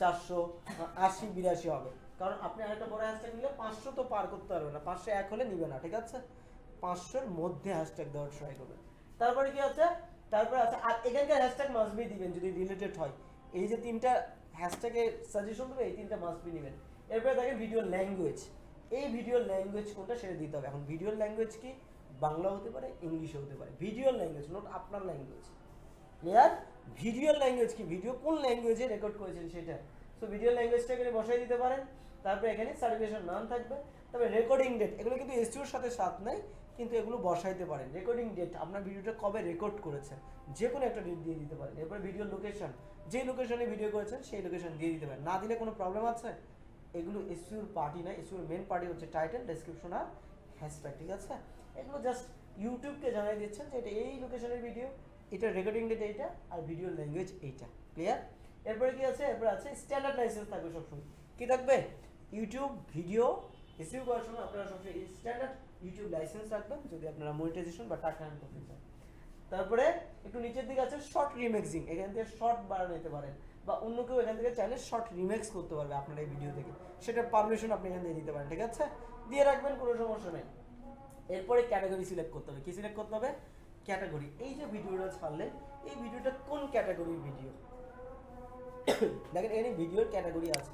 480 82 হবে, কারণ আপনি আরেকটা বড় হ্যাশট্যাগ নিলে 500 তো পার করতে পারবেন না, 501 হলে নিবে না, ঠিক আছে। 500-এর মধ্যে হ্যাশট্যাগ দেওয়ার ট্রাই করবেন। তারপরে কি আছে, তারপরে আছে আর এখানকার হ্যাশট্যাগ মাস্ট বি দিবেন যদি রিলেটেড হয়, এই যে 3টা হ্যাশট্যাগে সাজেশন দেবে, এই 3টা মাস্ট বি নেবেন। এরপরে দেখেন ভিডিও ল্যাঙ্গুয়েজ, এই ভিডিও ল্যাঙ্গুয়েজ কোনটা সেটা দিতে হবে। এখন ভিডিও ল্যাঙ্গুয়েজ কি, বাংলা হতে পারে, ইংলিশে হতে পারে, ভিডিও ল্যাঙ্গুয়েজ, নোট আপনার ল্যাঙ্গুয়েজ, ক্লিয়ার। ভিডিও ল্যাঙ্গুয়েজ কি, ভিডিও কোন ল্যাঙ্গুয়েজে রেকর্ড করেছেন সেটা। সো ভিডিও ল্যাঙ্গুয়েজটা এখানে বসাই দিতে পারেন। তারপরে এখানে সার্টিফিকেশন নাম থাকবে, তবে রেকর্ডিং ডেট, এগুলো কিন্তু এসইওর সাথে সাথ নাই, কিন্তু এগুলো বসাইতে পারেন। রেকর্ডিং ডেট, আপনার ভিডিওটা কবে রেকর্ড করেছেন, যে কোনো একটা ডেট দিয়ে দিতে পারেন। এরপর ভিডিও লোকেশন, যে লোকেশনে ভিডিও করেছেন সেই লোকেশন দিয়ে দিতে পারেন। না দিলে কোনো প্রবলেম আছে, এগুলো এসইওর পার্টি না, এসইওর মেন পার্টি হচ্ছে টাইটেল, ডেসক্রিপশন আর হ্যাশট্যাগ, ঠিক আছে। এগুলো জাস্ট ইউটিউবকে জানিয়ে দিচ্ছেন যে এটা এই লোকেশনের ভিডিও, এটা রেকর্ডিং ডেট এইটা, আর ভিডিও ল্যাঙ্গুয়েজ এইটা, ক্লিয়ার। এরপরে কি আছে, এরপরে আছে স্ট্যান্ডার্ড লাইসেন্স থাকবে সবসময়, কি থাকবে, ইউটিউব ভিডিও এসইও করার সময় আপনারা সবসময় স্ট্যান্ডার্ড ইউটিউব লাইসেন্স রাখবেন, যদি আপনারা মনিটাইজেশন বা টাকা আর্ন করতে চান। তারপরে একটু নিচের দিকে আছে শর্ট রিমেক্সিং, এখান থেকে শর্ট বাড়ানো নিতে পারেন, বা অন্য কেউ এখান থেকে চাইলে শর্ট রিমেক্স করতে পারবে আপনার এই ভিডিও থেকে, সেটার পারমিশন আপনি এখান থেকে দিতে পারেন, ঠিক আছে, দিয়ে রাখবেন, কোনো সমস্যা নেই। এরপরে ক্যাটাগরি সিলেক্ট করতে হবে, কি সিলেক্ট করতে হবে, ক্যাটাগরি। এই যে ভিডিওটা ছাড়লেন, এই ভিডিওটা কোন ক্যাটাগরির ভিডিও, দেখেন এখানে ভিডিওর ক্যাটাগরি আছে।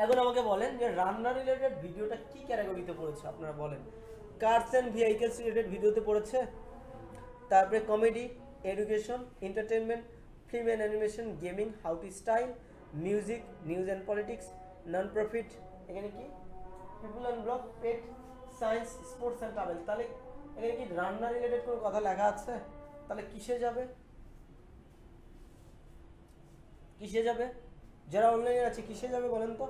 এখন আমাকে বলেন যে রান্না রিলেটেড ভিডিওটা কি ক্যাটাগরিতে পড়েছে, আপনারা বলেন। কার্স অ্যান্ড ভেহিকলস রিলেটেড ভিডিওতে পড়েছে, তারপরে comedy, education, entertainment, film and animation, gaming, how to style, music, news and politics, non profit, এখানে কি people and blog, pet, science, sports and travel. তাহলে এখানে কি রান্না রিলেটেড কোনো কথা লেখা আছে? তাহলে কিসে যাবে? কিসে যাবে? যারা অনলাইনে আছে কিসে যাবে বলেন তো?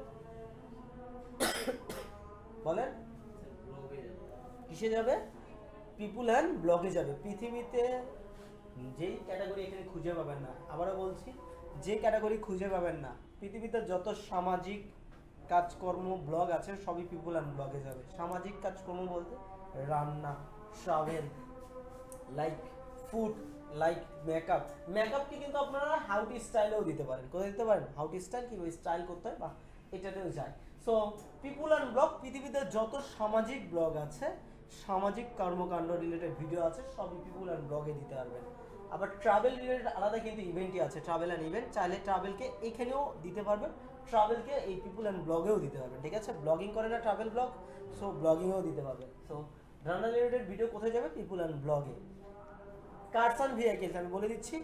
বলেন কিসে যাবে? পিপুল অ্যান্ড ব্লগে যাবে। পৃথিবীতে যেই ক্যাটাগরি এখানে খুঁজে পাবেন না, আবারও বলছি, যে ক্যাটাগরি খুঁজে পাবেন না, পৃথিবীতে যত সামাজিক কাজকর্ম ব্লগ আছে সবই পিপুল অ্যান্ড ব্লগে যাবে। সামাজিক কাজকর্ম বলতে রান্না, travel, like food, like makeup. মেকআপকে কিন্তু আপনারা হাউ টু স্টাইলেও দিতে পারেন। কোথায় দিতে পারেন? হাউ টু স্টাইল, কীভাবে স্টাইল করতে হয় বা এটাতেও যায়। সো পিপুল অ্যান্ড ব্লগ, পৃথিবীতে যত সামাজিক ব্লগ আছে, সামাজিক কর্মকাণ্ড রিলেটেড ভিডিও আছে, সবই পিপুল অ্যান্ড ব্লগে দিতে পারবেন। আবার ট্রাভেল রিলেটেড আলাদা কিন্তু ইভেন্টই আছে, ট্রাভেল অ্যান্ড ইভেন্ট। চাইলে ট্রাভেলকে এখানেও দিতে পারবেন, ট্রাভেলকে এই পিপুল অ্যান্ড ব্লগেও দিতে পারবেন। ঠিক আছে, ব্লগিং করে না ট্রাভেল ব্লগ, সো ব্লগিংয়েও দিতে পারবেন। সো রান্না রিলেটেড ভিডিও কোথায় যাবে? পিপুল অ্যান্ড ব্লগে। কার্স অ্যান্ড ভেহিকেলস আমি বলে দিচ্ছি,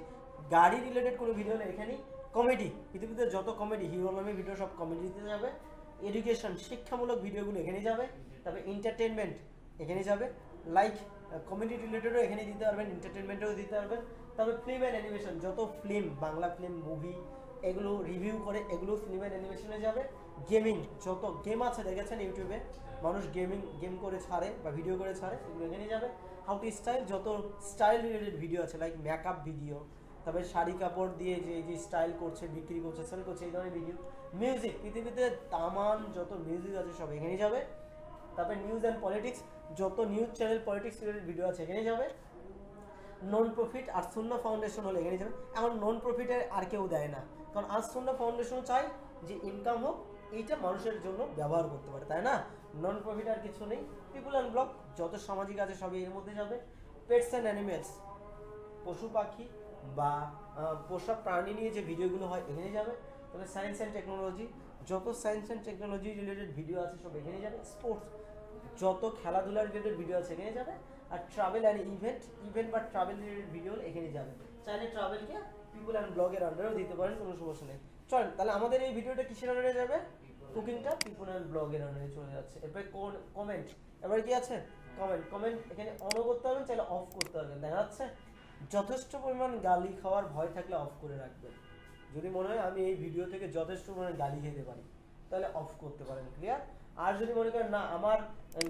গাড়ি রিলেটেড কোনো ভিডিও হলে এখানেই। কমেডি, পৃথিবীতে যত কমেডি, হিরো নামের ভিডিও সব কমেডিতে যাবে। এডুকেশন, শিক্ষামূলক ভিডিওগুলো এখানে যাবে। তবে এন্টারটেনমেন্ট এখানে যাবে, লাইক কমেডি রিলেটেডও এখানে দিতে পারবেন, এন্টারটেনমেন্টেও দিতে পারবেন। তবে ফিল্ম অ্যান্ড অ্যানিমেশন, যত ফিল্ম, বাংলা ফিল্ম, মুভি এগুলো রিভিউ করে, এগুলো ফিল্ম অ্যান্ড অ্যানিমেশনে যাবে। গেমিং, যত গেম আছে দেখেছেন ইউটিউবে মানুষ গেম করে ছাড়ে বা ভিডিও করে ছাড়ে, এগুলো এখানে যাবে। হাউ টু স্টাইল, যত স্টাইল রিলেটেড ভিডিও আছে, লাইক মেকআপ ভিডিও, তবে শাড়ি কাপড় দিয়ে যে স্টাইল করছে, বিক্রি করছে, সেল করছে, এই ধরনের ভিডিও। মিউজিক, পৃথিবীতে তামান যত মিউজিক আছে সব এখানেই যাবে। তারপরে নিউজ অ্যান্ড পলিটিক্স, যত news channel politics related video আছে এখানে যাবে। নন প্রফিট আর সুন্নাহ ফাউন্ডেশন হলে এখানে যাবে। এখন নন প্রফিটের আর কেউ দেয় না, কারণ আজ সুন্নাহ ফাউন্ডেশন চাই যে ইনকাম হোক, এইটা মানুষের জন্য ব্যবহার করতে পারে, তাই না? নন প্রফিট আর কিছু নেই। পিপুল অ্যান্ড ব্লগ, যত সামাজিক আছে সবই এর মধ্যে যাবে। পেটস অ্যান্ড অ্যানিমেলস, পশু পাখি বা পোষা প্রাণী নিয়ে যে ভিডিওগুলো হয় এখানে যাবে। তবে সায়েন্স অ্যান্ড টেকনোলজি, যত science and technology related video আছে সব এখানে যাবে। স্পোর্টস, যত খেলাধুলা রিলেটেড ভিডিও আছে এখানে যাবে। আর ট্রাভেল অ্যান্ড ইভেন্ট বা ট্রাভেল রিলেটেড ভিডিও এখানে যাবে। চাইলে ট্রাভেলকে পিপুল অ্যান্ড ব্লগের আন্ডারেও দিতে পারেন, কোনো সমস্যা নেই। চলেন তাহলে আমাদের এই ভিডিওটা কিসের আন্ডারে যাবে? কুকিংটা পিপুল অ্যান্ড ব্লগের আন্ডারে চলে যাচ্ছে। এরপরে কমেন্ট, এবার কি আছে? কমেন্ট এখানে অনও করতে পারবেন, চাইলে অফ করতে পারবেন। দেখা যাচ্ছে যথেষ্ট পরিমাণ গালি খাওয়ার ভয় থাকলে অফ করে রাখবেন। যদি মনে হয় আমি এই ভিডিও থেকে যথেষ্ট পরিমাণ গালি খেতে পারি, তাহলে অফ করতে পারেন। ক্লিয়ার? আর যদি মনে করেন না আমার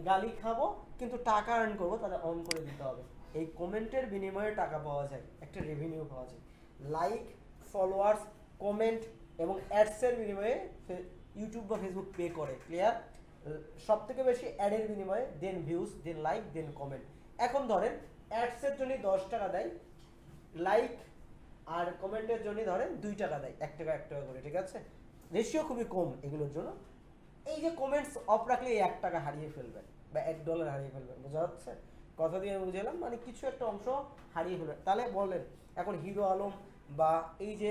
গালি খাবো কিন্তু টাকা আর্ন করবো, তাহলে অন করে দিতে হবে। এই কমেন্টের বিনিময়ে টাকা পাওয়া যায়, একটা রেভিনিউ পাওয়া যায়। লাইক, ফলোয়ার্স, কমেন্ট এবং অ্যাডসের বিনিময়ে ইউটিউব বা ফেসবুক পে করে। ক্লিয়ার? সব থেকে বেশি অ্যাডের বিনিময়ে, দেন ভিউজ, দেন লাইক, দেন কমেন্ট। এখন ধরেন অ্যাডসের জন্য 10 টাকা দেয়, লাইক আর কমেন্টের জন্য ধরেন 2 টাকা দেয়, 1 টাকা 1 টাকা করে। ঠিক আছে, রেশিও খুবই কম এগুলোর জন্য। এই যে কমেন্টস অফ রাখলে 1 টাকা হারিয়ে ফেলবেন বা $1 হারিয়ে ফেলবেন। বোঝা যাচ্ছে? কথা দিয়ে বুঝালাম, মানে কিছু একটা অংশ হারিয়ে ফেলবেন। তাহলে বলেন এখন হিরো আলম বা এই যে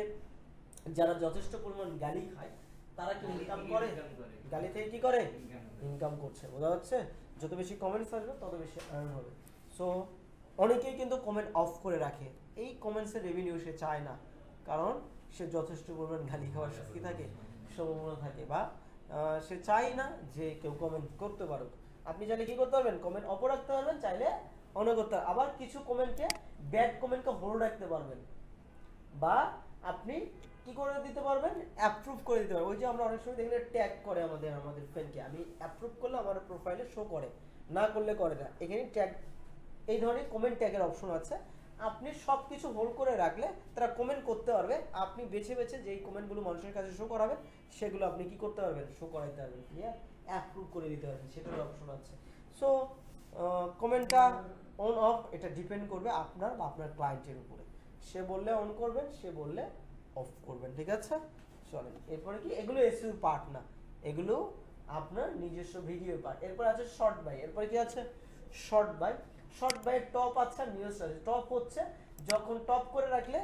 যারা যথেষ্ট পরিমাণ গালি খায় তারা কি ইনকাম করে? গালি থেকে কি করে? ইনকাম করছে। বোঝা যাচ্ছে? যত বেশি কমেন্টস আসবে তত বেশি আর্ন হবে। সো অনেকেই কিন্তু কমেন্ট অফ করে রাখে, এই কমেন্টসের রেভিনিউ সে চায় না, কারণ সে যথেষ্ট পরিমাণ গালি খাওয়ার কি থাকে, সম্ভাবনা থাকে, বা সে চায় না যে কেউ কমেন্ট করতে পারুক। আপনি চাইলে কি করতে পারবেন? কমেন্ট অফ রাখতে পারবেন, চাইলে অন করতে পারবেন। আবার কিছু কমেন্টে ব্যাড কমেন্টকে হোল্ড রাখতে পারবেন, বা আপনি কি করে দিতে পারবেন? অ্যাপ্রুভ করে দিতে পারবেন। ওই যে আমরা অনেক সময় দেখলে ট্যাগ করে আমাদের ফ্রেন্ডকে, আমি অ্যাপ্রুভ করলে আমার প্রোফাইলে শো করে, না করলে করে না। এখানে ট্যাগ, এই ধরনের কমেন্ট ট্যাগের অপশন আছে। আপনি সব কিছু হোল্ড করে রাখলে তারা কমেন্ট করতে পারবে। আপনি বেছে বেছে যেই কমেন্টগুলো মানুষের কাছে শো করাবেন সেগুলো আপনি কি করতে পারবেন? শো করাইতে পারবেন। ক্লিয়ার? অ্যাপ্রুভ করে দিতে পারবেন, সেটার অপশন আছে। সো কমেন্টটা অন অফ এটা ডিপেন্ড করবে আপনার বা আপনার ক্লায়েন্টের উপরে। সে বললে অন করবেন, সে বললে অফ করবেন। ঠিক আছে, চলেন এরপরে কি, এগুলো এসইও পার্ট না, এগুলো আপনার নিজস্ব ভিডিও পার্ট। এরপর আছে শর্ট বাই। এরপরে কি আছে? Short by. Short by top আছে, নিউজ আছে। টপ হচ্ছে যখন টপ করে রাখলে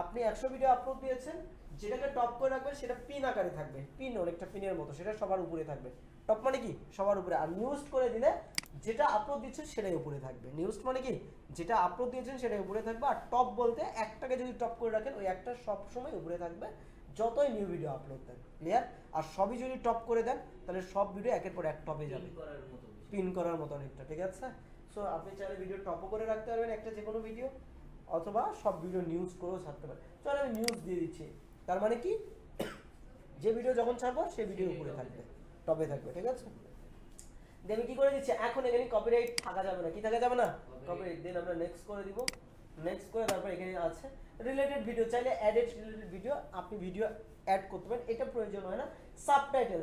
আপনি 100 ভিডিও আপলোড দিয়েছেন, যেটাকে টপ করে রাখবেন সেটা পিন আকারে থাকবে, পিন অনেকটা পিনের মতো, সেটা সবার উপরে থাকবে। টপ মানে কি? সবার উপরে। আর নিউজ করে দিলে যেটা আপলোড দিচ্ছেন সেটাই উপরে থাকবে। নিউজ মানে কি? যেটা আপলোড দিয়েছেন সেটাই উপরে থাকবে। আর টপ বলতে একটাকে যদি টপ করে রাখেন, ওই একটা সব সময় উপরে থাকবে, যতই নিউ ভিডিও আপলোড দেন, ক্লিয়ার? আর সবই যদি টপ করে দেন তাহলে সব ভিডিও একের পর এক টপে যাবে, পিন করার মতো অনেকটা, ঠিক আছে? সো আপনি চাইলে ভিডিও টপও করে রাখতে পারবেন একটা যে কোনো ভিডিও, অথবা সব ভিডিও নিউজ করেও ছাড়তে পারেন। চলো আমি নিউজ দিয়ে দিচ্ছি, তার মানে কি যে ভিডিও যখন ছাড়বো সেই ভিডিও উপরে থাকবে, টপে থাকবে, ঠিক আছে? দেন আমি কি করে দিচ্ছি, এখন এখানে কপিরাইট থাকা যাবে না, কি থাকা যাবে না? কপিরাইট। দেন আমরা নেক্সট করে দিব, নেক্সট করে তারপর এখানে আছে রিলেটেড ভিডিও, চাইলে অ্যাডেড রিলেটেড ভিডিও আপনি ভিডিও অ্যাড করতে পারেন, এটা প্রয়োজন হয় না। সাবটাইটেল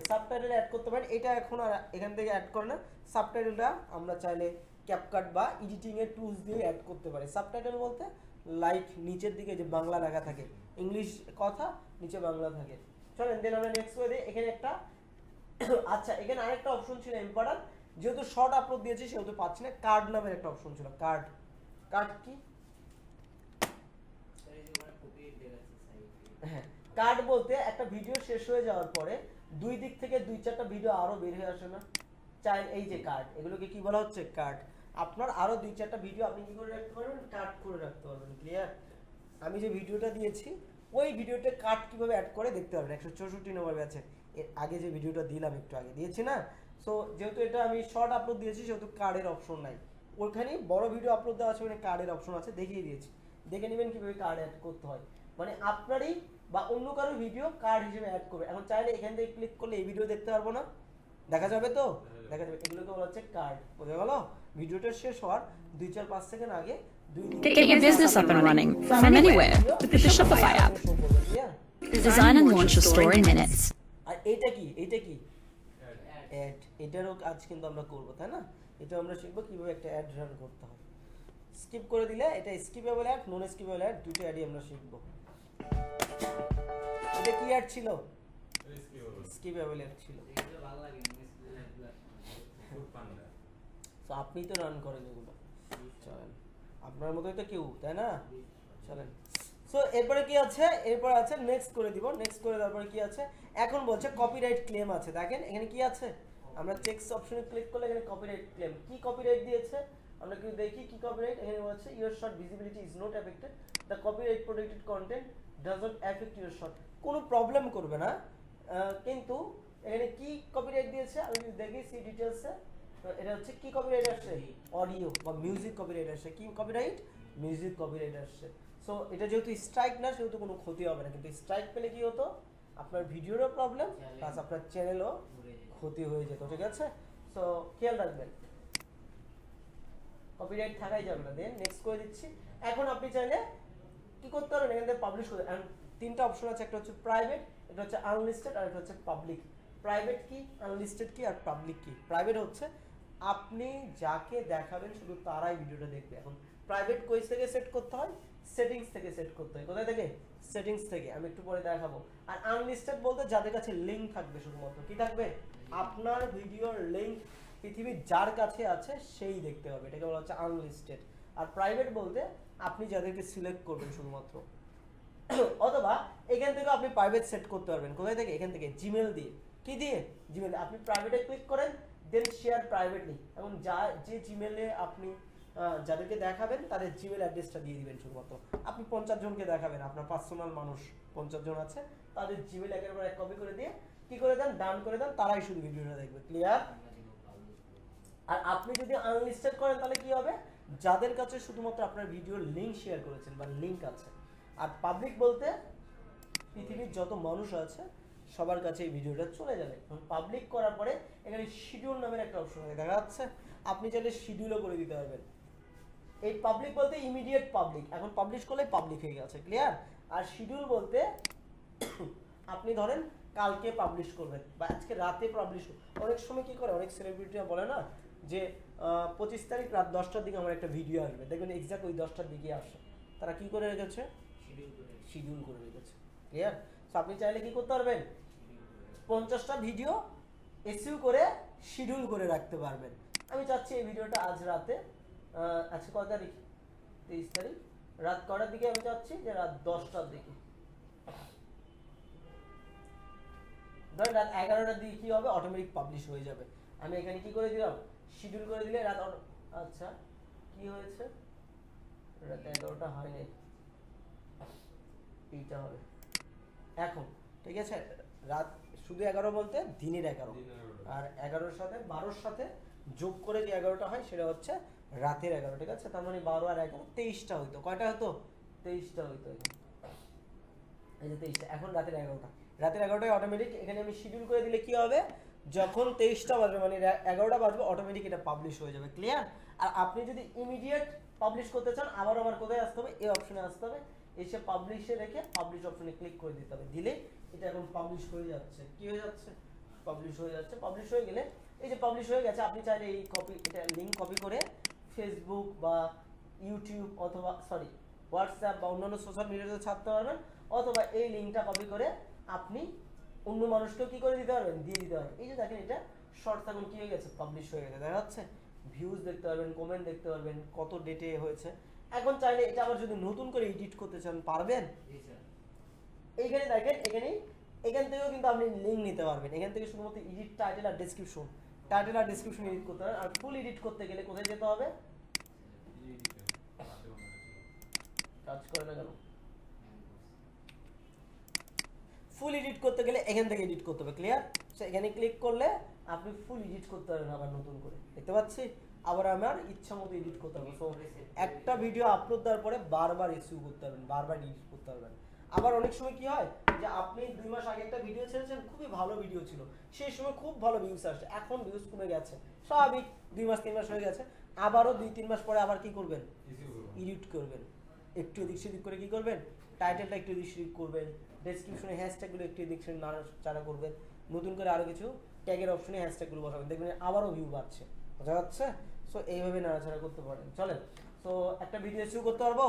অ্যাড করতে পারেন, এটা এখন আর এখান থেকে অ্যাড করে না। সাবটাইটেলটা আমরা চাইলে ক্যাপকাট বা এডিটিং এর টুলস দিয়ে অ্যাড করতে পারি। সাবটাইটেল বলতে লাইক নিচের দিকে যে বাংলা লেখা থাকে, ইংলিশ কথা নিচে বাংলা থাকে। চলেন দেন আমরা নেক্সট করে দিই এখানে একটা আচ্ছা এখানে আরেকটা অপশন ছিল ইম্পর্টেন্ট, যেহেতু শর্ট আপলোড দিয়েছি সেহেতু পাচ্ছি না, কার্ড নামের একটা অপশন ছিল। কার্ড কি? হ্যাঁ, কার্ড বলতে একটা ভিডিও শেষ হয়ে যাওয়ার পরে দুই দিক থেকে দুই চারটা ভিডিও আরো বের হয়ে আসে না, চাই এই যে কার্ড, এগুলোকে কি বলা হচ্ছে? কার্ড। আপনার আরো দুই চারটা ভিডিও আপনি কি করে রাখতে পারবেন? কাট করে রাখতে পারবেন, ক্লিয়ার? আমি যে ভিডিওটা দিয়েছি ওই ভিডিওতে কাট কিভাবে অ্যাড করে দেখতে পারবেন। 164 নম্বর ব্যাচে এর আগে যে ভিডিওটা দিলাম একটু আগে দিয়েছি না, সো যেহেতু এটা আমি শর্ট আপলোড দিয়েছি সেহেতু কার্ডের অপশন নাই, ওখানে বড় ভিডিও আপলোড দেওয়া আছে মানে কার্ডের অপশন আছে, দেখিয়ে দিয়েছি, দেখে নেবেন কিভাবে কার্ড অ্যাড করতে হয়। মানে আপনারই বা অন্য কারো ভিডিও কার্ড হিসেবে অ্যাড করবে। এখন চাইলে এখান থেকে ক্লিক করলে এই ভিডিও দেখতে পারবো না, দেখা যাবে তো? দেখা যাবে। এগুলোকে বলা হচ্ছে কার্ড, বোঝা গেল? ভিডিওটা শেষ হওয়ার 2-4-5 সেকেন্ড আগে Get your business up and running from anywhere with the Shopify app. Design and launch your store in minutes. আর এইটা কি? অ্যাড। এটারও কাজ কিন্তু আমরা করব, তাই না? এটা আমরা শিখবো কিভাবে একটা অ্যাড রান করতে হয়। স্কিপ করে দিলে এটা skippable ad, non skippable ad দুটো অ্যাডই আমরা শিখবো। এটা কি অ্যাড ছিল? স্কিপেবল অ্যাড ছিল। তো আপনি তো রান করেন এগুলো, চলেন আপনার মতোই তো কেউ, তাই না? চলেন। সো এরপরে কি আছে? এরপর আছে নেক্সট করে দিব, নেক্সট করে তারপরে কি আছে? এখন বলছে কপিরাইট ক্লেম আছে। দেখেন এখানে কি আছে, আমরা টেক্সট অপশনে ক্লিক করলে এখানে কপিরাইট ক্লেম, কি কপিরাইট দিয়েছে আমরা কি দেখি, কি কপিরাইট এখানে বলছে your short visibility is not affected, the copyright protected content does not effect your short, কোনো প্রবলেম করবে না। কিন্তু এখানে কি কপিরাইট দিয়েছে আমি যদি দেখি সি ডিটেইলসে, এটা হচ্ছে কি কপিরাইট আসছে? অডিও বা মিউজিক কপিরাইট আসছে। কি কপিরাইট? মিউজিক কপিরাইট আসছে। সো এটা যেহেতু স্ট্রাইক না সেহেতু কোনো ক্ষতি হবে না, কিন্তু স্ট্রাইক পেলে কি হতো, আপনার ভিডিওরও প্রবলেম প্লাস আপনার চ্যানেলও ক্ষতি হয়ে যেত, ঠিক আছে? সো খেয়াল রাখবেন কপিরাইট থাকাই যাবে না। দেন নেক্সট করে দিচ্ছি। এখন আপনি চাইলে কি করতে পারবেন, এখান থেকে পাবলিশ করতে। তিনটা অপশন আছে, একটা হচ্ছে প্রাইভেট, এটা হচ্ছে আনলিস্টেড, আর এটা হচ্ছে পাবলিক। প্রাইভেট কি, আনলিস্টেড কি, আর পাবলিক কি? প্রাইভেট হচ্ছে আপনি যাকে দেখাবেন শুধু তারাই ভিডিওটা দেখবে। এখন প্রাইভেট কই থেকে সেট করতে হয়? সেটিংস থেকে সেট করতে হয়। কোথায় থেকে? সেটিংস থেকে, আমি একটু পরে দেখাবো। আর আনলিস্টেড বলতে যাদের কাছে লিংক থাকবে, শুধুমাত্র কি থাকবে? আপনার ভিডিওর লিংক পৃথিবীর যার কাছে আছে সেই দেখতে হবে, এটাকে বলা হচ্ছে আনলিস্টেড। আর প্রাইভেট বলতে আপনি যাদেরকে সিলেক্ট করবেন শুধুমাত্র। অথবা এখান থেকে আপনি প্রাইভেট সেট করতে পারবেন। কোথায় থেকে? এখান থেকে জিমেল দিয়ে। কি দিয়ে? জিমেল। আপনি প্রাইভেটে ক্লিক করেন, দেন শেয়ার প্রাইভেটলি, এবং যে জিমেলে আপনি যাদেরকে দেখাবেন তাদের জিমেল অ্যাড্রেসটা দিয়ে দিবেন শুধুমাত্র। আপনি 50 জনকে দেখাবেন, আপনার পার্সোনাল মানুষ 50 জন আছে, তাদের জিমেল একের পর এক কপি করে দিয়ে কি করে দেন, ডান করে দেন, তারাই শুধু ভিডিওটা দেখবে, ক্লিয়ার? আর আপনি যদি আনলিস্টেড করেন তাহলে কি হবে, যাদের কাছে শুধুমাত্র আপনার ভিডিওর লিংক শেয়ার করেছেন বা লিংক আছে। আর পাবলিক বলতে পৃথিবীর যত মানুষ আছে সবার কাছে এই ভিডিওটা চলে যাবে। পাবলিক করার পরে এখানে শিডিউল নামের একটা অপশন আছে, দেখা যাচ্ছে, আপনি চাইলে শিডিউলও করে দিতে পারবেন। এই পাবলিক বলতে ইমিডিয়েট পাবলিক, এখন পাবলিশ করলে পাবলিক হয়ে গেছে, ক্লিয়ার? আর শিডিউল বলতে আপনি ধরেন কালকে পাবলিশ করবেন বা আজকে রাতে পাবলিশ। অনেক সময় কি করে, অনেক সেলিব্রিটিরা বলে না যে 25 তারিখ রাত 10টার দিকে আমার একটা ভিডিও আসবে, দেখবেন এক্সাক্ট ওই 10টার দিকে আসে। তারা কি করে রেখেছে? শিডিউল করে রেখেছে, ক্লিয়ার? সো আপনি চাইলে কি করতে পারবেন, 50টা ভিডিও এসইউ করে শিডিউল করে রাখতে পারবেন। আমি চাচ্ছি এই ভিডিওটা আজ রাতে, আজকে কত তারিখ? 23 তারিখ, রাত কটার দিকে আমি চাচ্ছি যে রাত 10টার দিকে, ধরেন রাত 11টার দিকে কি হবে, অটোমেটিক পাবলিশ হয়ে যাবে। আমি এখানে কি করে দিলাম, শিডিউল করে দিলে রাত, আচ্ছা কি হয়েছে, রাত 11টা হয়নি, এইটা হবে এখন ঠিক আছে, রাত শুধু 11 বলতে দিনের 11, আর 11-র সাথে 12-র সাথে যোগ করে যে 11টা হয় সেটা হচ্ছে রাতের 11, ঠিক আছে? তার মানে 12 আর 11 23টা হইতো। কয়টা হতো? 23টা হইতো। এই যে 23টা, এখন রাতের 11টা। রাতের 11টায় অটোমেটিক এখানে আমি শিডিউল করে দিলে কি হবে, যখন 23টা বাজবে মানে 11টা বাজবে অটোমেটিক এটা পাবলিশ হয়ে যাবে। ক্লিয়ার? আর আপনি যদি ইমিডিয়েট পাবলিশ করতে চান আবার আমার কোথায় আসতে হবে, এই অপশনে আসতে হবে, এসে পাবলিশে রেখে পাবলিশ অপশনে ক্লিক করে দিতে হবে। দিলে এটা এখন পাবলিশ হয়ে যাচ্ছে। কি হয়ে যাচ্ছে? পাবলিশ হয়ে যাচ্ছে। পাবলিশ হয়ে গেলে এই যে পাবলিশ হয়ে গেছে, আপনি চাইলে এই এটা লিংক কপি করে ফেসবুক বা ইউটিউব অথবা হোয়াটসঅ্যাপ বা অন্যান্য সোশ্যাল মিডিয়াতে ছাড়তে পারবেন, অথবা এই লিঙ্কটা কপি করে আপনি অন্য মানুষকেও কি করে দিতে পারবেন, দিয়ে দিতে পারবেন। এই যে দেখেন এটা শর্টস এখন কি হয়ে গেছে, পাবলিশ হয়ে গেছে। দেখা যাচ্ছে ভিউজ দেখতে পারবেন, কমেন্ট দেখতে পারবেন, কত ডেটে হয়েছে। এখন চাইলে এটা আবার যদি নতুন করে এডিট করতে চান পারবেন। এইখানে দেখেন এখান থেকেও কিন্তু আপনি লিঙ্ক নিতে পারবেন। এখান থেকে শুধুমাত্র এডিট টাইটেল আর ডেসক্রিপশন এডিট করতে পারেন। আর ফুল এডিট করতে গেলে কোথায় যেতে হবে? কাজ করে না কেন? ফুল এডিট করতে গেলে এখান থেকে এডিট করতে হবে। ক্লিয়ার? সো এখানে ক্লিক করলে আপনি ফুল এডিট করতে পারবেন আবার নতুন করে। দেখতে পাচ্ছি আবার আমার ইচ্ছা মতো এডিট করতে পারবো। সো একটা ভিডিও আপলোড দেওয়ার পরে বারবার ইস্যু করতে পারবেন, বারবার এডিট করতে পারবেন। আবার অনেক সময় কি হয় যে আপনি 2 মাস আগে একটা ভিডিও ছেড়েছেন, খুবই ভালো ভিডিও ছিল, সেই সময় খুব ভালো ভিউজ আসছে, এখন ভিউজ কমে গেছে, স্বাভাবিক, 2 মাস 3 মাস হয়ে গেছে, আবারও 2-3 মাস পরে আবার কি করবেন, এডিট করবেন। একটু এদিক সেদিক করে কি করবেন, টাইটেলটা একটু এদিক সেদিক করবেন, ডেসক্রিপশনে হ্যাশট্যাগুলো একটু এদিক সেদিক নাড়াচাড়া করবেন, নতুন করে আরো কিছু ট্যাগের অপশনে হ্যাশট্যাগুলো বসাবেন, দেখবেন আবারও ভিউ বাড়ছে। বোঝা যাচ্ছে? সো এইভাবে নাড়াচাড়া করতে পারেন। চলেন, সো একটা ভিডিও এসইও করতে পারবো,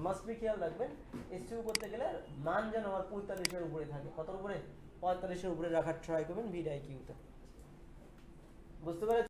মাস্ট বি খেয়াল রাখবেন এসইও করতে গেলে মান যেন আমার 45-এর উপরে থাকে। কতর উপরে? 45-এর উপরে রাখার ট্রাই করবেন ভিডিআইকিউতে। বুঝতে পারছেন?